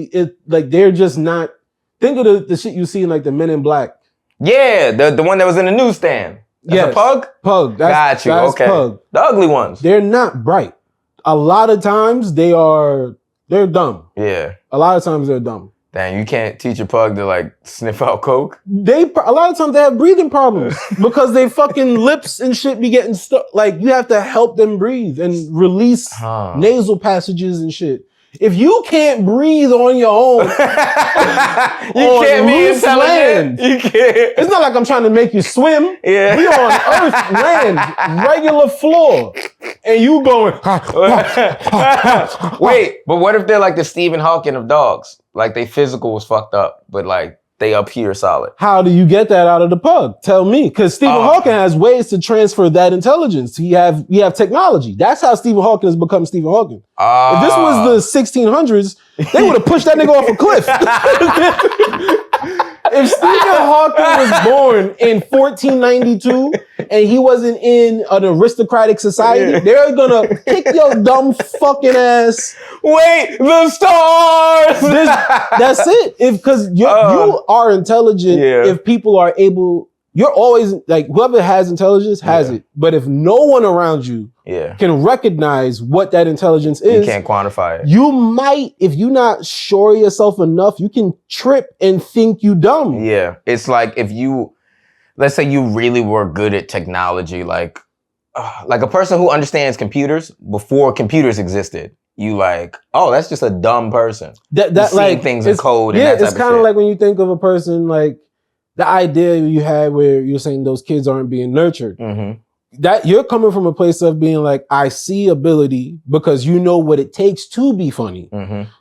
like they're just not. Think of the shit you see in like the Men in Black. Yeah, the one that was in the newsstand. That's a pug? Pug. Got you. That's okay. Pug. The ugly ones. They're not bright. A lot of times they're dumb. Yeah. A lot of times they're dumb. Dang, you can't teach a pug to like sniff out coke? A lot of times they have breathing problems because they fucking lips and shit be getting stuck. Like you have to help them breathe and release nasal passages and shit. If you can't breathe on your own, you can't be intelligent. You can't. It's not like I'm trying to make you swim. Yeah. We on earth, land, regular floor, and you going. Wait, but what if they're like the Stephen Hawking of dogs? Like they physical was fucked up, but like they up here solid. How do you get that out of the pug? Tell me, because Stephen Hawking has ways to transfer that intelligence. We have technology. That's how Stephen Hawking has become Stephen Hawking. If this was the 1600s, they would have pushed that nigga off a cliff. If Stephen Hawking was born in 1492 and he wasn't in an aristocratic society, they're gonna kick your dumb fucking ass. Wait, the stars! That's it. Because you are intelligent if people are able. You're always like whoever has intelligence has it. But if no one around you can recognize what that intelligence is, you can't quantify it. You might, if you're not sure of yourself enough, you can trip and think you dumb. Yeah. It's like if let's say you really were good at technology, like a person who understands computers before computers existed. You like, oh, that's just a dumb person. That like things in code. And that type it's kind of like when you think of a person like the idea you had where you're saying those kids aren't being nurtured. That you're coming from a place of being like, I see ability because you know what it takes to be funny.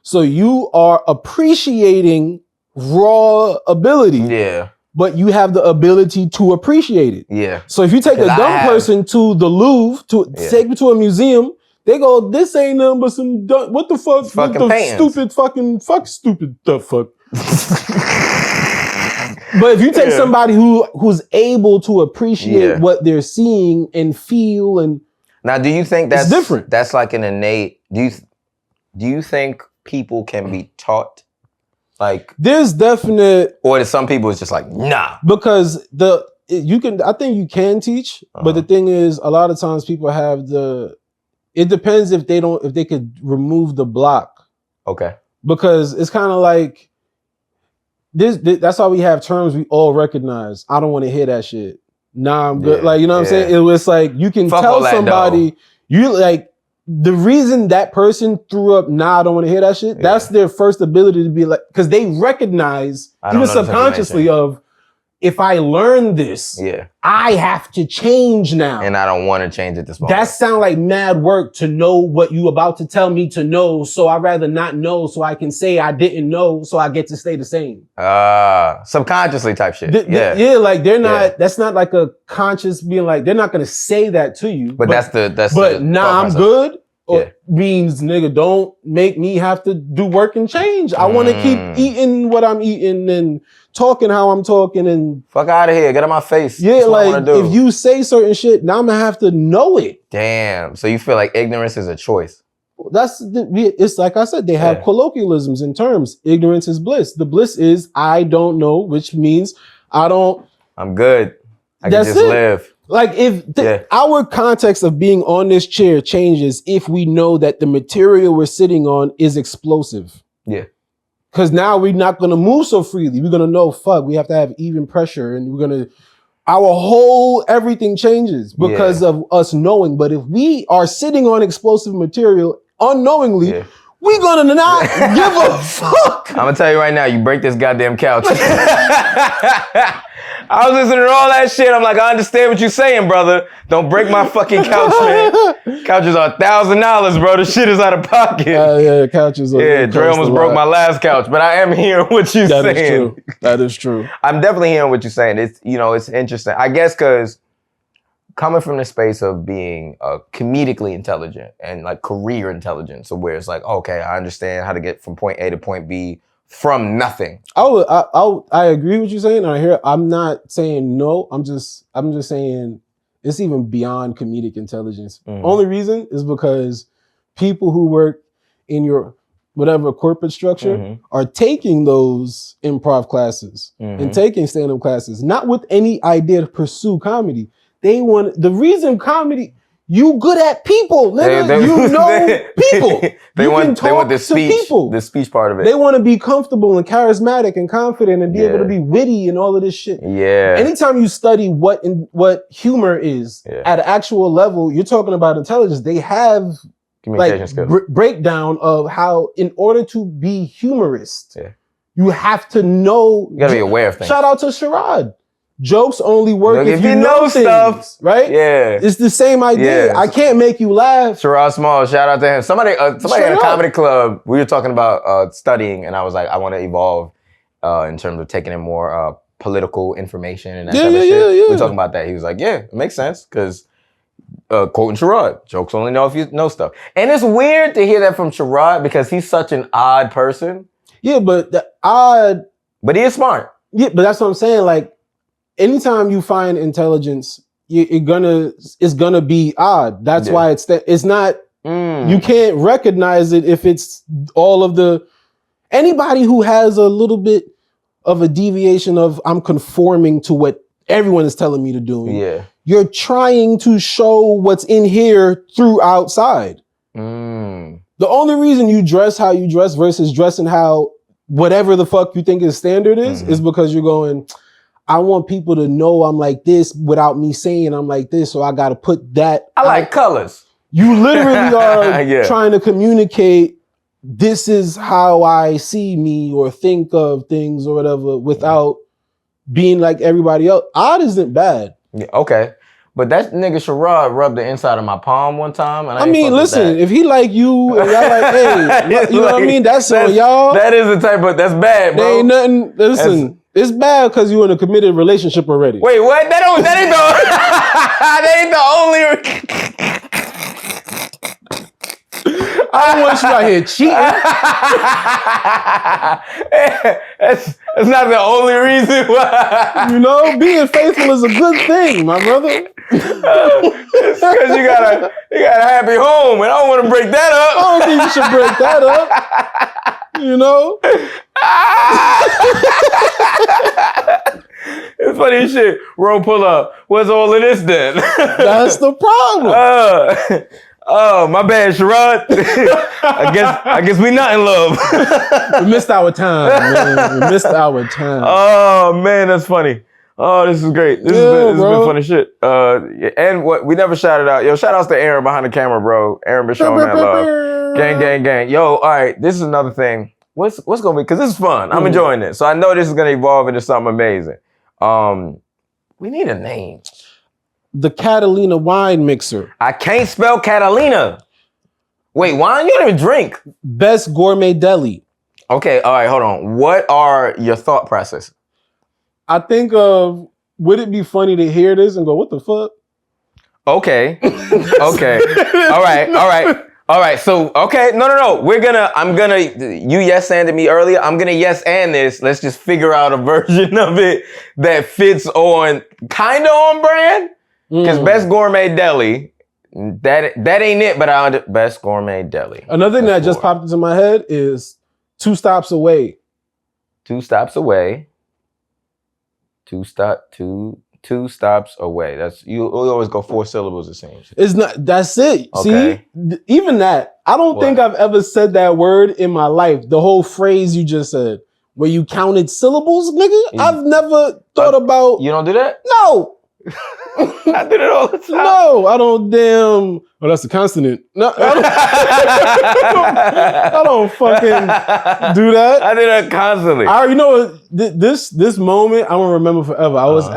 So you are appreciating raw ability. Yeah. But you have the ability to appreciate it. Yeah. So if you take a dumb person to the Louvre, take me to a museum, they go, this ain't nothing but some dumb, what the fuck? Fucking the pants. Stupid the fuck. But if you take somebody who's able to appreciate what they're seeing and feel and now, do you think that's different? That's like an innate. Do you think people can be taught? Like there's definite, or to some people it's just like nah. Because I think you can teach, but the thing is, a lot of times people have it depends if they could remove the block. Okay. Because it's kind of like. That's why we have terms we all recognize. I don't want to hear that shit. Nah, I'm good. Like, you know what I'm saying? It was like, you can tell somebody, you like, the reason that person threw up, nah, I don't want to hear that shit. That's their first ability to be like, because they recognize, even subconsciously of, if I learn this, I have to change now. And I don't want to change at this moment. That sounds like mad work to know what you about to tell me to know. So I'd rather not know so I can say I didn't know so I get to stay the same. Subconsciously type shit. Like they're not, that's not like a conscious being like, they're not going to say that to you. But I'm good. Or means, nigga, don't make me have to do work and change. I want to keep eating what I'm eating and talking how I'm talking and fuck out of here, get out my face. Yeah, that's like if you say certain shit, now I'm gonna have to know it. Damn. So you feel like ignorance is a choice? It's like I said, they have colloquialisms in terms. Ignorance is bliss. The bliss is I don't know, which means I'm good. I can just live. Like if our context of being on this chair changes if we know that the material we're sitting on is explosive. Yeah. Because now we're not going to move so freely. We're going to know, fuck, we have to have even pressure and we're going to our whole everything changes because of us knowing. But if we are sitting on explosive material unknowingly, we're gonna not give a fuck. I'm gonna tell you right now, you break this goddamn couch. I was listening to all that shit. I'm like, I understand what you're saying, brother. Don't break my fucking couch, man. Couches are $1,000, bro. The shit is out of pocket. Yeah, couches are. Yeah, Dre almost broke my last couch, but I am hearing what you're saying. That is true. That is true. I'm definitely hearing what you're saying. It's, you know, it's interesting. I guess because coming from the space of being comedically intelligent and like career intelligence, so where it's like, okay, I understand how to get from point A to point B from nothing. I agree with you saying. I'm not saying no. I'm just saying it's even beyond comedic intelligence. Only reason is because people who work in your whatever corporate structure are taking those improv classes and taking stand-up classes, not with any idea to pursue comedy. They want the reason comedy. You good at people, nigga. You know people. They want the speech part of it. They want to be comfortable and charismatic and confident and be able to be witty and all of this shit. Yeah. Anytime you study what humor is at an actual level, you're talking about intelligence. They have communication skills. Breakdown of how, in order to be humorist, you have to know. You gotta be aware of things. Shout out to Sherrod. Jokes only work if you know things, stuff, right? Yeah, it's the same idea. I can't make you laugh. Sherrod Small, shout out to him. Somebody in a comedy club. We were talking about studying, and I was like, I want to evolve in terms of taking in more political information and that type of shit. We were talking about that. He was like, yeah, it makes sense because quoting Sherrod, jokes only know if you know stuff. And it's weird to hear that from Sherrod because he's such an odd person. Yeah, but but he is smart. Yeah, but that's what I'm saying. Like, anytime you find intelligence, it's gonna be odd. That's why it's not. You can't recognize it if it's all of the. Anybody who has a little bit of a deviation of I'm conforming to what everyone is telling me to do. Yeah, you're trying to show what's in here through outside. The only reason you dress how you dress versus dressing how whatever the fuck you think is standard is because you're going. I want people to know I'm like this without me saying I'm like this, so I got to put that. I like colors. You literally are trying to communicate, this is how I see me or think of things or whatever without being like everybody else. Odd isn't bad. Yeah, okay. But that nigga Sherrod rubbed the inside of my palm one time. And I mean, listen, if he like you and y'all like, hey, you know what I mean? That's on y'all. That is the type of, that's bad, bro. There ain't nothing, listen. It's bad because you're in a committed relationship already. Wait, what? That ain't the only. I don't want you out here cheating. That's not the only reason why. You know, being faithful is a good thing, my brother. It's because you got a happy home, and I don't want to break that up. I don't think you should break that up. You know? It's funny as shit. Roll pull up. What's all of this then? That's the problem. Oh, my bad, Sherrod. I guess we not in love. We missed our time, man. We missed our time. Oh man, that's funny. Oh, this is great. This has been funny shit. And what we never shouted out. Yo, shout outs to Aaron behind the camera, bro. Aaron been showing that love. Gang. Yo, all right. This is another thing. What's gonna be? Because this is fun. I'm enjoying this. So I know this is gonna evolve into something amazing. We need a name. The Catalina wine mixer. I can't spell Catalina. Wait, wine? You don't even drink. Best gourmet deli. Okay, all right, hold on. What are your thought processes? I think of, would it be funny to hear this and go, what the fuck? Okay. Okay. All right. So, okay. No. You yes-anded me earlier. I'm going to yes-and this. Let's just figure out a version of it that fits on, kind of on brand. Because Best Gourmet Deli, that ain't it, but Best Gourmet Deli. Another thing that just popped into my head is 2 stops away. 2 stops away. 2 stops away. That's you always go 4 syllables, it seems. It's not, that's it. Okay. See, even that, I don't think I've ever said that word in my life. The whole phrase you just said, where you counted syllables, nigga. I've never thought about. You don't do that? No. I did it all the time. No, I don't damn. Oh, that's a consonant. No, I don't fucking do that. I did that constantly. You know what? This moment I'm gonna remember forever. I was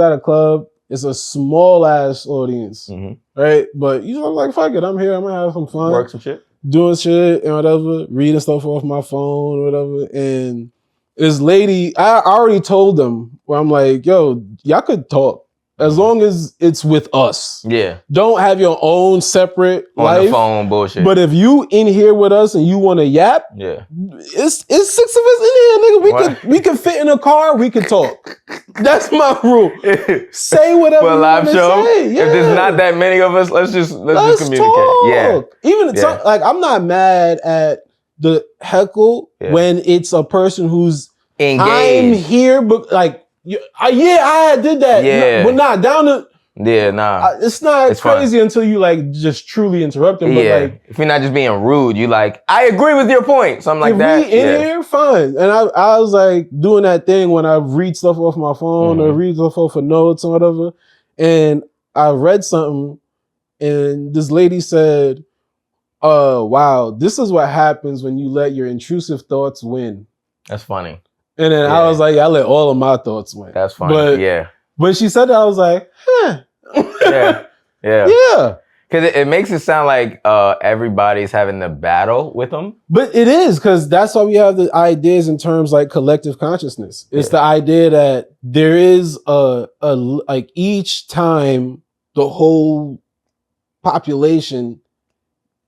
at a club. It's a small ass audience, right? But you know, like fuck it, I'm here. I'm gonna have some fun, Work some shit, doing shit and whatever, reading stuff off my phone or whatever. And this lady, I already told them where I'm like, yo, y'all could talk. As long as it's with us. Yeah. Don't have your own separate life. On the phone bullshit. But if you in here with us and you want to yap, it's 6 of us in here, nigga. We can fit in a car, we can talk. That's my rule. Say whatever for a live you show. say. Yeah. If there's not that many of us, let's just communicate. Talk. Yeah. Even like I'm not mad at the heckle when it's a person who's engaged. I'm here, but like I did that. Yeah. But not down to it's not it's crazy fun. until you like just truly interrupt them. But like if you're not just being rude, you like, I agree with your point. Something like that. We in here, fine. And I was like doing that thing when I read stuff off my phone or read stuff off of notes or whatever. And I read something and this lady said, wow, this is what happens when you let your intrusive thoughts win. That's funny. And then I was like, I let all of my thoughts win. That's funny. But she said that, I was like, huh. Yeah. Yeah. Because it makes it sound like everybody's having the battle with them. But it is, because that's why we have the ideas in terms like collective consciousness. It's the idea that there is a like each time the whole population,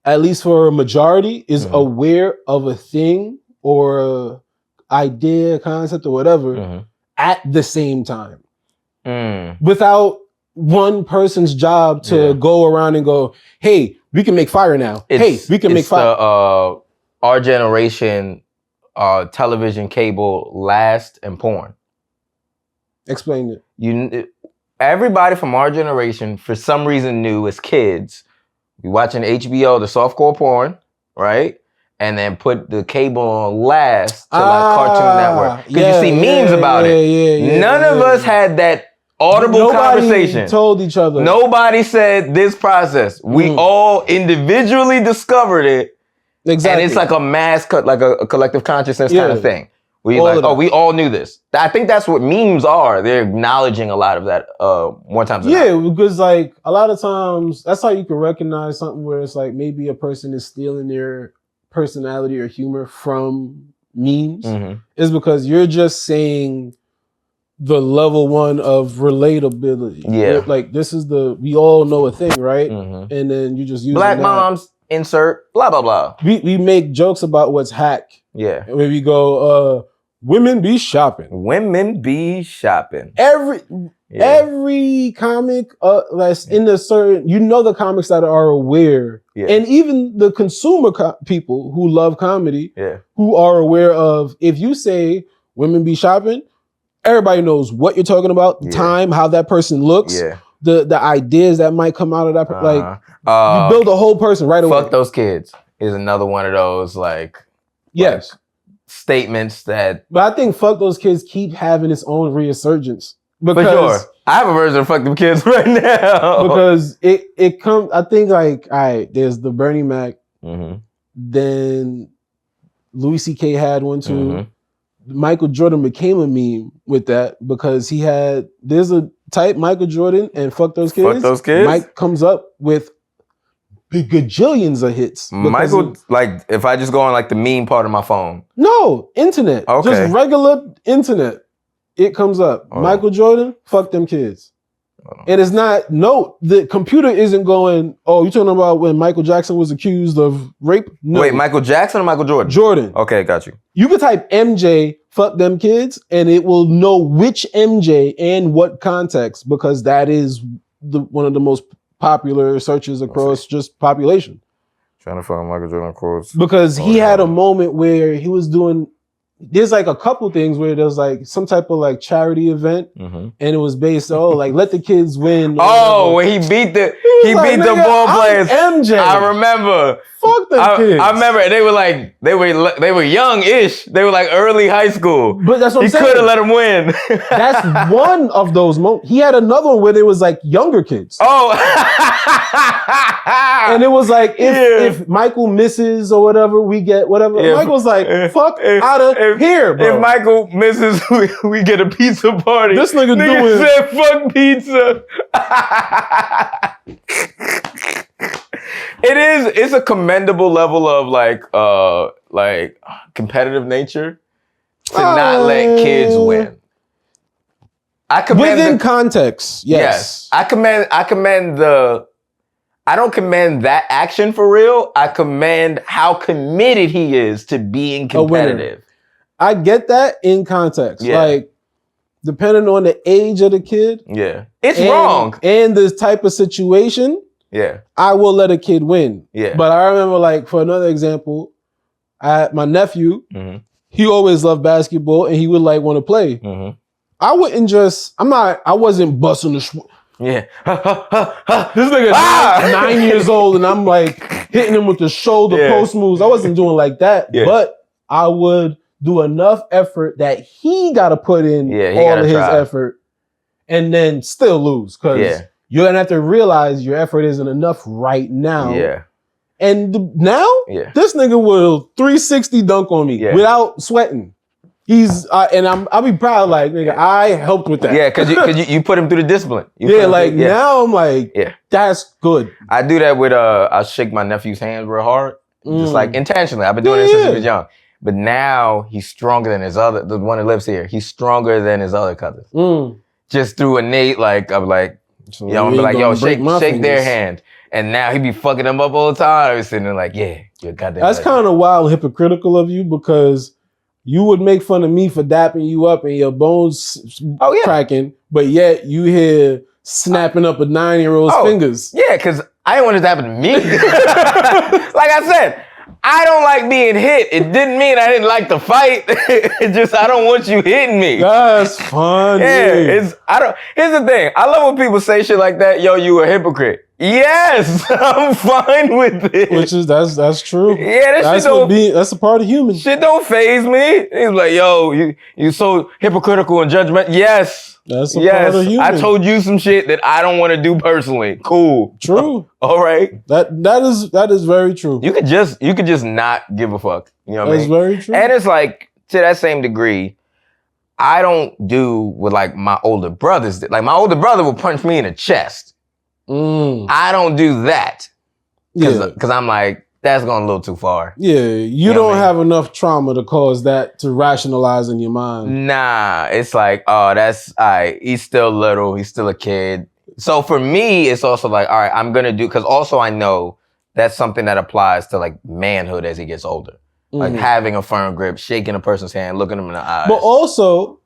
at least for a majority, is aware of a thing or a idea, concept, or whatever at the same time. Without one person's job to go around and go, hey, we can make fire now. We can make fire. Our generation, television, cable, last, and porn. Explain it. Everybody from our generation, for some reason, knew as kids, we watching HBO, the softcore porn, right? And then put the cable on last to like Cartoon Network. Because you see memes about it. None of us had that audible conversation. Nobody told each other. Nobody said this process. We all individually discovered it. Exactly. And it's like a mass, like a collective consciousness kind of thing. We we all knew this. I think that's what memes are. They're acknowledging a lot of that more times than not. Because like a lot of times, that's how you can recognize something where it's like maybe a person is stealing their personality or humor from memes is because you're just saying the level one of relatability. Yeah. Like this is we all know a thing, right? And then you just use Black moms, insert, blah, blah, blah. We make jokes about what's hack. Yeah. Where we go, women be shopping. Women be shopping. Every comic that's in a certain, the comics that are aware, and even the consumer people who love comedy, who are aware of, if you say women be shopping, everybody knows what you're talking about, the time, how that person looks, the ideas that might come out of that. You build a whole person right away. Fuck those kids is another one of those statements that. But I think fuck those kids keep having its own resurgence. Because for sure. I have a version of fuck them kids right now. Because it comes, I think like, all right, there's the Bernie Mac. Then Louis C.K. had one too. Michael Jordan became a meme with that because there's a type Michael Jordan and fuck those kids. Fuck those kids. Mike comes up with gajillions of hits. Michael, if I just go on the meme part of my phone. No, internet. Okay. Just regular internet. It comes up. Michael Jordan, fuck them kids. And it's not, the computer isn't going, oh, you talking about when Michael Jackson was accused of rape? No. Wait, Michael Jackson or Michael Jordan? Jordan. Okay, got you. You could type MJ, fuck them kids, and it will know which MJ and what context, because that is one of the most popular searches across just population. Trying to find Michael Jordan quotes. Because he had a moment where he was doing there's like a couple things where there's like some type of like charity event, and it was based like let the kids win. Oh, when he beat the ball players. MJ. I remember. Fuck them kids. I remember they were like they were young-ish. They were like early high school. But that's what I'm saying. He could have let him win. That's one of those moments. He had another one where there was like younger kids. Oh. And it was like if Michael misses or whatever, we get whatever. Michael's like, fuck out of here, bro. If Michael misses, we get a pizza party. This nigga doing said fuck pizza. It's a commendable level of like competitive nature to not let kids win. I commend within context. Yes. I don't commend that action for real. I commend how committed he is to being competitive. I get that in context. Yeah. Like, depending on the age of the kid. Yeah. It's wrong. And the type of situation. Yeah. I will let a kid win. Yeah. But I remember, like, for another example, my nephew, he always loved basketball and he would like want to play. I wouldn't I wasn't busting the yeah. This nigga 9 years old and I'm like hitting him with the shoulder post moves. I wasn't doing like that, but I would do enough effort that he got to put in all of his effort and then still lose because you're going to have to realize your effort isn't enough right now. Yeah. And now this nigga will 360 dunk on me without sweating. He's and I'll be proud, like, nigga, I helped with that. Yeah, because you put him through the discipline. Now I'm like, that's good. I do that with I shake my nephew's hands real hard, just like intentionally. I've been doing it since he was young. But now he's stronger than the one that lives here. He's stronger than his other cousins. Just through innate, like I'm like, I'm be like, yo, shake their hand. And now he be fucking them up all the time. I was sitting there like, you're goddamn. That's kind of wild and hypocritical of you because you would make fun of me for dapping you up and your bones cracking, but yet you here snapping up a 9-year-old's fingers. Yeah, because I didn't want it to happen to me. Like I said, I don't like being hit. It didn't mean I didn't like the fight. It's just I don't want you hitting me. That's funny. Yeah, here's the thing. I love when people say shit like that. Yo, you a hypocrite. Yes, I'm fine with it. Which is that's true. Yeah, that's a part of human. Shit don't faze me. He's like, yo, you so hypocritical and judgmental. Yes. That's a part of human. I told you some shit that I don't want to do personally. Cool. True. All right. That is very true. You could just not give a fuck. You know what I mean? That's very true. And it's like, to that same degree, I don't do what like my older brothers did. Like my older brother would punch me in the chest. I don't do that. Because I'm like, that's going a little too far. Yeah, you don't have enough trauma to cause that to rationalize in your mind. Nah, it's like, oh, that's all right. He's still little. He's still a kid. So for me, it's also like, all right, I'm going to do, because also I know that's something that applies to like manhood as he gets older. Like having a firm grip, shaking a person's hand, looking them in the eyes. But also,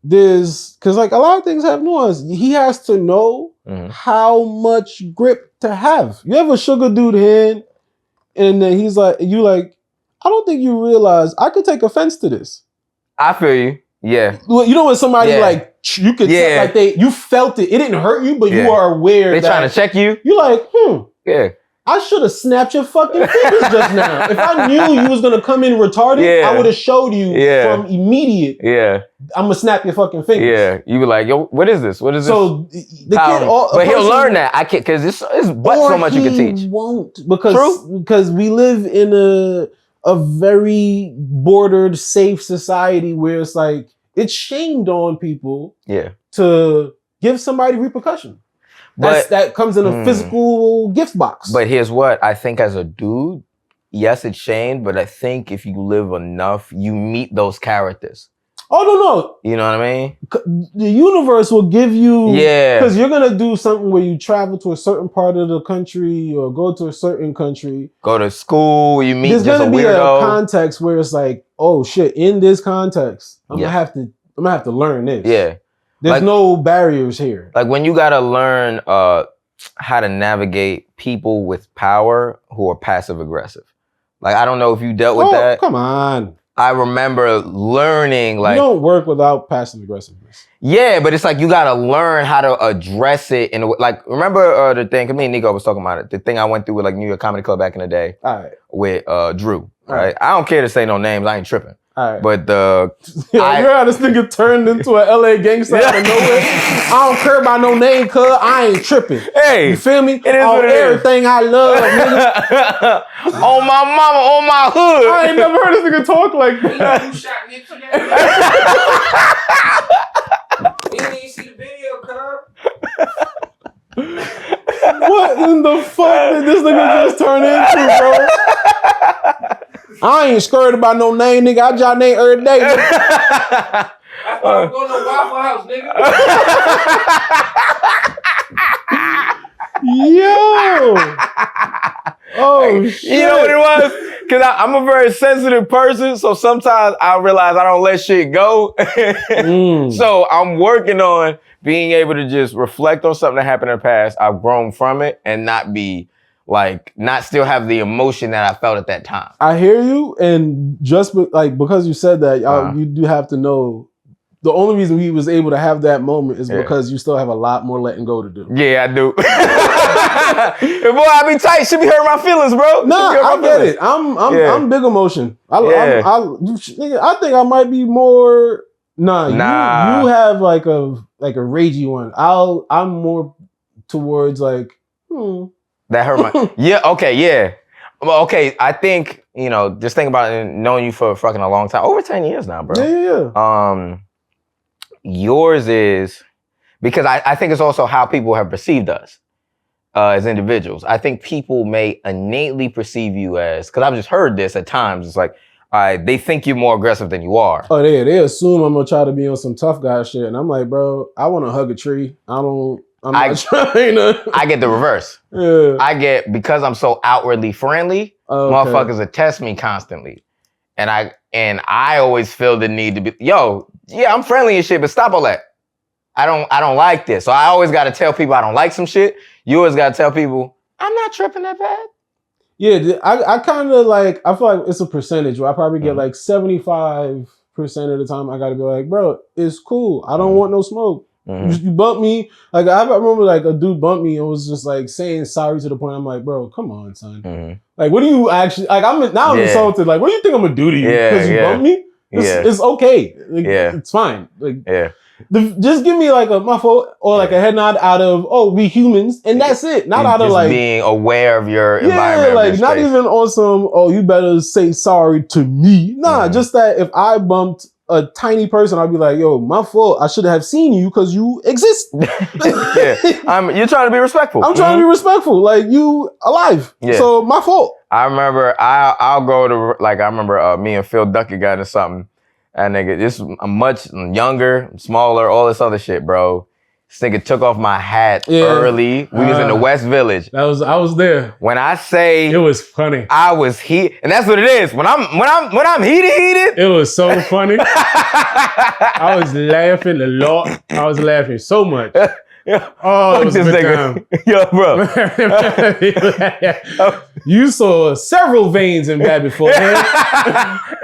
because like a lot of things have nuance. He has to know how much grip to have. You have a sugar dude hand, and then he's like, I don't think you realize I could take offense to this. I feel you. Yeah. Well, you know when somebody like you could tell, like you felt it. It didn't hurt you, but you are aware they trying to check you. You're like, Yeah. I should have snapped your fucking fingers just now. If I knew you was gonna come in retarded, I would have showed you from immediate. Yeah. I'm gonna snap your fucking fingers. Yeah. You be like, yo, what is this? What is this? So the kid, but he'll learn that. I can't, because it's but so much you can teach. He won't, because we live in a very bordered, safe society where it's like it's shamed on people. To give somebody repercussion. That comes in a physical gift box. But here's what, I think as a dude, yes, it's shamed, but I think if you live enough, you meet those characters. Oh, no. You know what I mean? The universe will give you... Yeah. Because you're going to do something where you travel to a certain part of the country or go to a certain country. Go to school, you meet just a weirdo. There's going to be a context where it's like, oh, shit, in this context, I'm going to have to learn this. Yeah. There's no barriers here. Like when you gotta learn how to navigate people with power who are passive aggressive. Like I don't know if you dealt with that. Come on. I remember learning like you don't work without passive aggressiveness. Yeah, but it's like you gotta learn how to address it in a way. Like, remember the thing, cause me and Nico was talking about it, the thing I went through with like New York Comedy Club back in the day. All right. With Drew, right? I don't care to say no names, I ain't tripping. All right. But you heard how this nigga turned into an LA gangster out of nowhere? I don't care about no name, cuz I ain't tripping. Hey, you feel me? It is on what it everything is. I love, nigga. On my mama, on my hood. I ain't never heard this nigga talk like that. You shot nigga to that. You didn't even see the video, cuz. What in the fuck did this nigga just turn into, bro? I ain't scared about no name, nigga. I jot name every day. That's why I'm going to Waffle House, nigga. Yo. Oh, shit. You know what it was? Because I'm a very sensitive person, so sometimes I realize I don't let shit go. So I'm working on being able to just reflect on something that happened in the past. I've grown from it and not be like, not still have the emotion that I felt at that time. I hear you, and just because you said that, you do have to know the only reason he was able to have that moment is because you still have a lot more letting go to do. Yeah, I do. Boy, I be tight. Should be hurting my feelings, bro. Nah, I get it. I'm big emotion. I think I might be more. Nah. You have like a ragey one. I'm more towards like. That hurt my. Yeah. Okay. Yeah. Well, okay. I think just think about it, knowing you for fucking a long time, over 10 years now, bro. Yeah. Yours is because I think it's also how people have perceived us as individuals. I think people may innately perceive you as, because I've just heard this at times. It's like, they think you're more aggressive than you are. Oh, they assume I'm gonna try to be on some tough guy shit, and I'm like, bro, I want to hug a tree. I'm not trying to. I get the reverse. Yeah. I get, because I'm so outwardly friendly, motherfuckers will test me constantly. And I always feel the need to be, I'm friendly and shit, but stop all that. I don't like this. So I always got to tell people I don't like some shit. You always got to tell people, I'm not tripping that bad. Yeah, I kind of like, I feel like it's a percentage where I probably get like 75% of the time I got to be like, bro, it's cool. I don't want no smoke. You bump me. Like, I remember like a dude bumped me and was just like saying sorry to the point I'm like, bro, come on, son. Like, what do you actually, like, I'm insulted. Like, what do you think I'm going to do to you? Because you bumped me? It's okay. Like, it's fine. Like, just give me like a muffle or like a head nod out of, we humans, and that's it. Not out of like being aware of your environment. Like not even on some, you better say sorry to me. Nah, just that if I bumped a tiny person, I'd be like, yo, my fault. I should have seen you because you exist. You're trying to be respectful. I'm trying to be respectful. Like, you alive. Yeah. So my fault. I remember I'll go to, like, I remember me and Phil Duckett got into something. That nigga, this much younger, smaller, all this other shit, bro. This nigga took off my hat early. We was in the West Village. I was there. When I say it was funny, I was heat, and that's what it is. When I'm heated. It was so funny. I was laughing a lot. I was laughing so much. Oh, it was this nigga. Yo, bro. You saw several veins in Babbitt for him.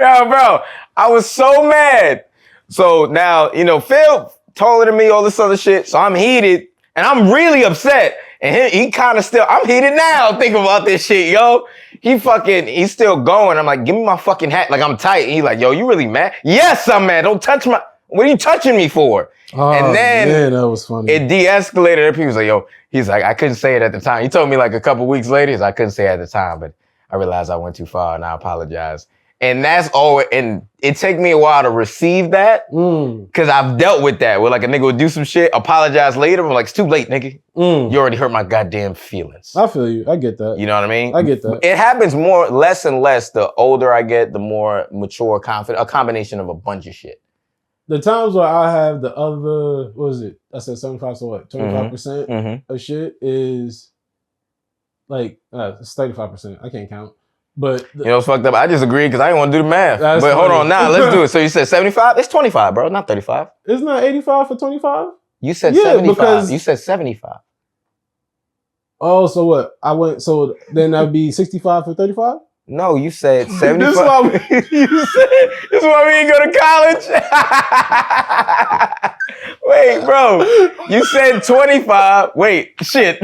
Yo, bro. I was so mad. So now, Phil taller than me, all this other shit. So I'm heated and I'm really upset. And he kind of still, I'm heated now thinking about this shit, yo. He's still going. I'm like, give me my fucking hat. Like, I'm tight. And he's like, yo, you really mad? Yes, I'm mad. Don't touch what are you touching me for? And then man, that was funny. It de-escalated. People was like, yo, he's like, I couldn't say it at the time. He told me like a couple weeks later, I couldn't say it at the time, but I realized I went too far and I apologize. And that's all. And it took me a while to receive that because I've dealt with that where like a nigga would do some shit, apologize later. I'm like, it's too late, nigga. You already hurt my goddamn feelings. I feel you. I get that. You know what I mean? I get that. It happens less and less the older I get, the more mature, confident, a combination of a bunch of shit. The times where I have the other, what was it? I said 75, so what? 25% of shit is like, it's 35%. I can't count. But you know what's fucked up? I just agreed because I didn't want to do the math. But funny. Hold on, now let's do it. So you said 75? It's 25, bro, not 35. Isn't that 85 for 25? You said 75. You said 75. Oh, so what? So then that'd be 65 for 35? No, you said 75. This is why This is why we didn't go to college. Wait, bro. You said 25. Wait, shit.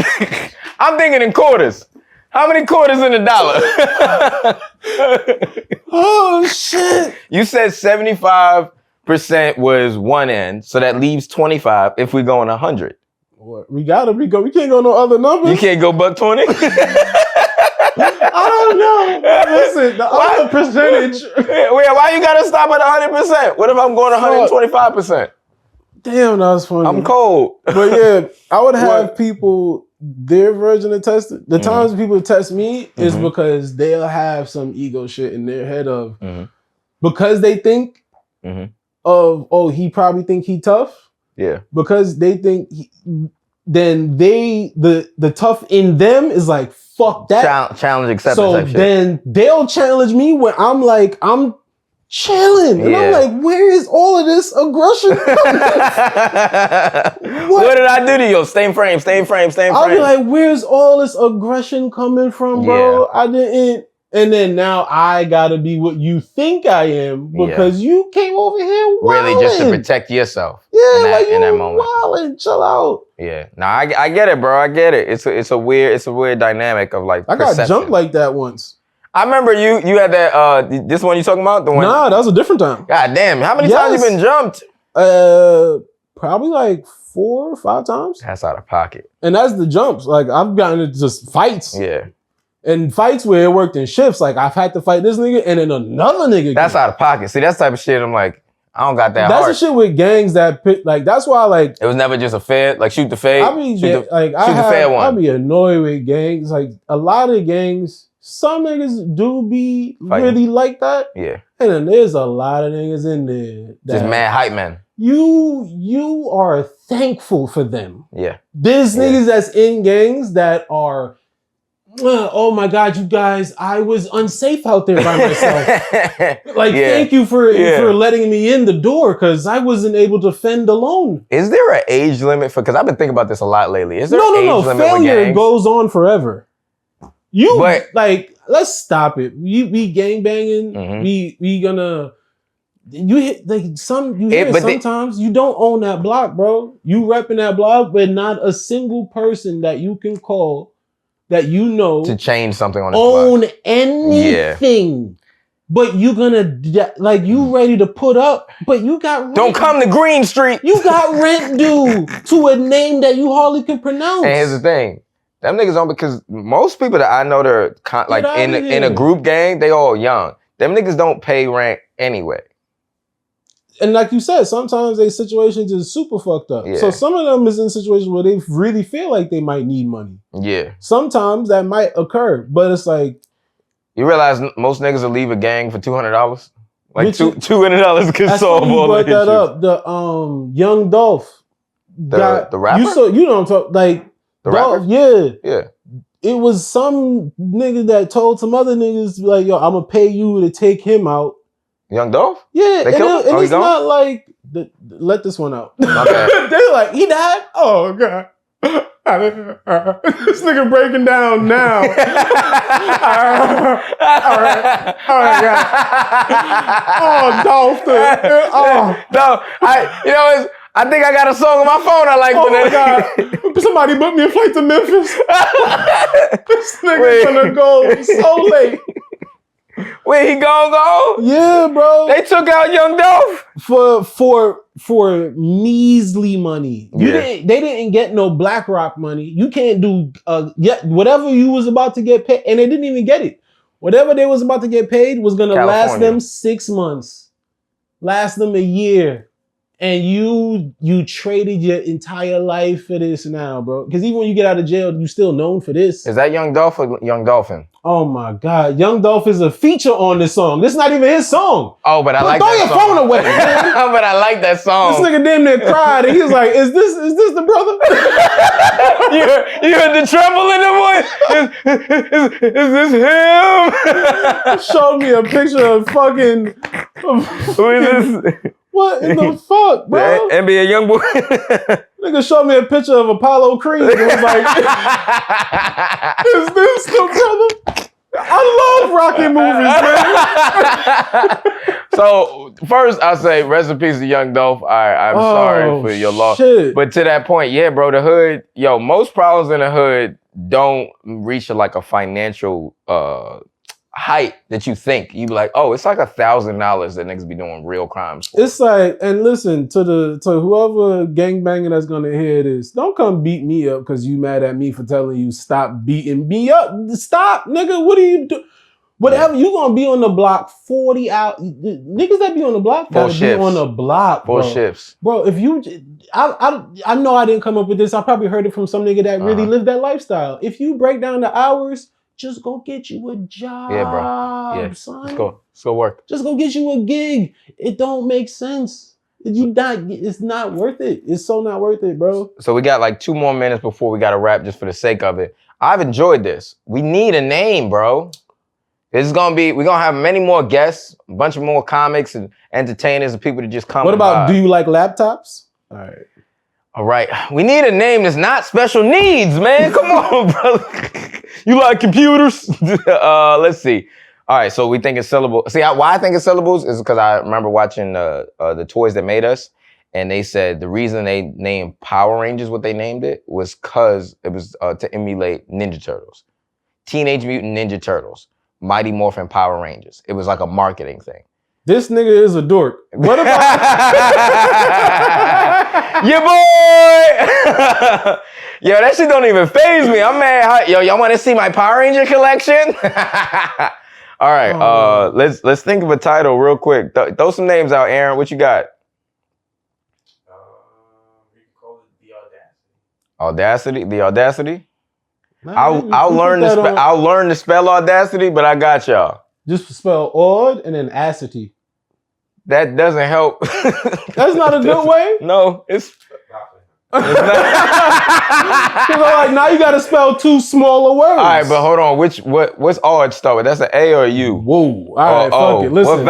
I'm thinking in quarters. How many quarters in a dollar? Oh, shit. You said 75% was one end, so that leaves 25 if we go on 100. We gotta go. We can't go no other numbers. You can't go buck 20? I don't know. Listen, the other percentage. Wait, why you gotta stop at 100%? What if I'm going 125%? Damn, that was funny. I'm cold. But yeah, I would have people, their version of testing. The times people test me is because they'll have some ego shit in their head of, because they think of, oh, he probably think he tough. Yeah. Because they think, then the tough in them is like, fuck that. Challenge acceptance. So then they'll challenge me when I'm like, I'm chilling. And I'm like, where is all of this aggression coming? What did I do to you? Stay frame. I'll be like, where's all this aggression coming from, bro? Yeah. I didn't. And then now I gotta be what you think I am because you came over here wilding. Really just to protect yourself. Yeah, in that moment. Wilding, chill out. Yeah. No, I get it, bro. I get it. It's a weird dynamic of like I got perception. jumped like that once. I remember you had that this one you talking about? The one. Nah, that was a different time. God damn. How many times you been jumped? Probably like 4 or 5 times. That's out of pocket. And that's the jumps. Like I've gotten into just fights. Yeah. And fights where it worked in shifts. Like I've had to fight this nigga and then another nigga. That's out of pocket. See, that's the type of shit I'm like, I don't got that That's heart. the shit with gangs that like that's why like it was never just a fed, like shoot the fade. I mean, shoot the fair one. I be annoyed with gangs. Like a lot of gangs, some niggas do be really like that. Yeah. And then there's a lot of niggas in there that just mad hype man. You are thankful for them. Yeah. There's niggas that's in gangs that are, oh my God, you guys, I was unsafe out there by myself. Like, thank you for letting me in the door because I wasn't able to fend alone. Is there an age limit for, because I've been thinking about this a lot lately. Is there an age limit failure with gangs? goes on forever. Let's stop it. We gang banging. We gonna, you hit like sometimes you don't own that block, bro. You repping that block, but not a single person that you can call that you know to change something on this own block. Anything. Yeah. But you gonna like you ready to put up, but you got rent. Don't come to Green Street. You got rent due to a name that you hardly can pronounce. And here's the thing. Them niggas don't, because most people that I know that are like in a group gang, they all young. Them niggas don't pay rent anyway. And like you said, sometimes their situations is super fucked up. Yeah. So some of them is in situations where they really feel like they might need money. Yeah. Sometimes that might occur, but it's like, you realize most niggas will leave a gang for $200? Like $200 can solve all the issues. That up. The Young Dolph. The rapper? You don't talk like the Dolph, rapper? Yeah. It was some nigga that told some other niggas like, yo, I'm gonna pay you to take him out. Young Dolph? Yeah, and it's not like let this one out. Okay. They're like, he died? Oh God. This nigga breaking down now. All right, God. Oh, Dolphin. Oh, no, I think I got a song on my phone I like. Oh my God. Somebody booked me a flight to Memphis. This nigga's gonna go so late. Wait, he gonna go? Yeah, bro. They took out Young Dolph for measly money. They didn't get no BlackRock money. You can't do whatever you was about to get paid, and they didn't even get it. Whatever they was about to get paid was gonna last them 6 months, last them a year. And you traded your entire life for this now, bro. Because even when you get out of jail, you still known for this. Is that Young Dolph or Young Dolphin? Oh my God, Young Dolph is a feature on this song. This is not even his song. Oh, but I like that song. Throw your phone away, man. But I like that song. This nigga damn near cried, and he was like, "Is this the brother?" you heard the treble in the voice. Is this him? Showed me a picture of fucking. Who is this? What in the fuck, bro? NBA Youngboy. Nigga showed me a picture of Apollo Creed. And was like, is this the brother? I love rocket movies, man. So first, I say rest in peace to Young Dolph. I'm sorry for your loss. Shit. But to that point, yeah, bro, the hood, most problems in the hood don't reach like a financial height that you think. You be like, oh, it's like $1,000 that niggas be doing real crimes for. It's like, and listen to whoever gangbanging that's gonna hear this. Don't come beat me up because you mad at me for telling you stop beating me up. Stop, nigga. What are you do? Whatever, you gonna be on the block 40 out. Niggas that be on the block gotta be on the block, bro. 4 shifts. Bro, if you, I know I didn't come up with this. I probably heard it from some nigga that really lived that lifestyle. If you break down the hours, just go get you a job, son. Let's go work. Just go get you a gig. It don't make sense. It's not worth it. It's so not worth it, bro. So we got like 2 more minutes before we got to wrap just for the sake of it. I've enjoyed this. We need a name, bro. We're going to have many more guests, a bunch of more comics and entertainers and people to just come. What about, do you like laptops? All right. We need a name that's not special needs, man. Come on, brother. You like computers? Let's see. All right, so we think it's syllables. See, why I think it's syllables is because I remember watching the Toys That Made Us, and they said the reason they named Power Rangers what they named it was because it was to emulate Ninja Turtles. Teenage Mutant Ninja Turtles. Mighty Morphin Power Rangers. It was like a marketing thing. This nigga is a dork. What about your boy? Yo, that shit don't even faze me. I'm mad. Yo, y'all want to see my Power Ranger collection? All right, let's think of a title real quick. Throw some names out, Aaron. What you got? We can call it the Audacity. Audacity? The Audacity? I'll learn to spell Audacity, but I got y'all. Just spell Aud and then Acity. That doesn't help. That's not a good way? No, it's not. Like, now you gotta spell 2 smaller words. All right, but hold on. What's Aud start with? That's an A or a U? Whoa. All right, fuck it. Listen,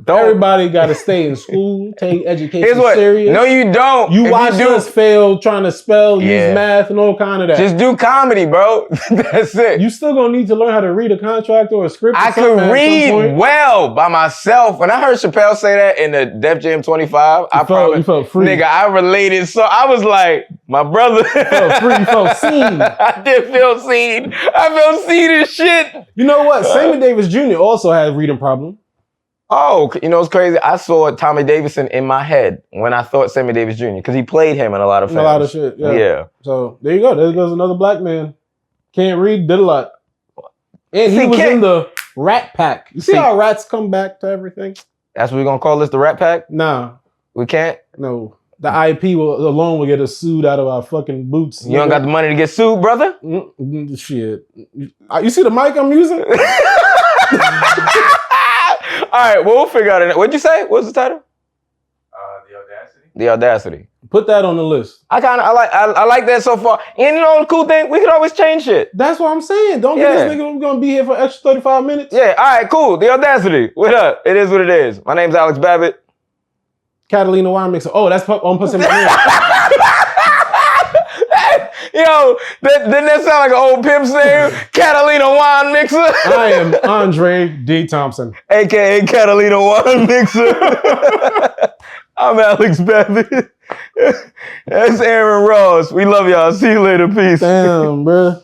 everybody gotta stay in school, take education serious. No, you don't. You watch us fail trying to spell, use math, and all kind of that. Just do comedy, bro. That's it. You still gonna need to learn how to read a contract or a script. I could read well by myself. When I heard Chappelle say that in the Def Jam 25, you felt free. Nigga, I related. So I was like, my brother. You felt free. You felt seen. I did feel seen. I felt seen as shit. You know what? Sammy Davis Jr. also had a reading problem. Oh, you know what's crazy? I saw Tommy Davidson in my head when I thought Sammy Davis Jr. because he played him in a lot of films. A lot of shit, yeah. So there you go. There goes another black man. Can't read, did a lot. And he was in the Rat Pack. You see how rats come back to everything? That's what we're going to call this, the Rat Pack? Nah. We can't? No. The IP alone will get us sued out of our fucking boots. You don't got the money to get sued, brother? Shit. You see the mic I'm using? All right, well, we'll figure out it. What'd you say? What's the title? The Audacity. The Audacity. Put that on the list. I like that so far. And you know the cool thing? We could always change shit. That's what I'm saying. Don't get this nigga gonna be here for extra 35 minutes. Yeah, all right, cool. The Audacity. What up? It is what it is. My name's Alex Babbitt. Catalina wine mixer. Oh, that's on pussy. Yo, didn't that sound like an old pimp's name? Catalina wine mixer. I am Andre D. Thompson, aka Catalina wine mixer. I'm Alex Babbitt. That's Aaron Ross. We love y'all. See you later. Peace. Damn, bro.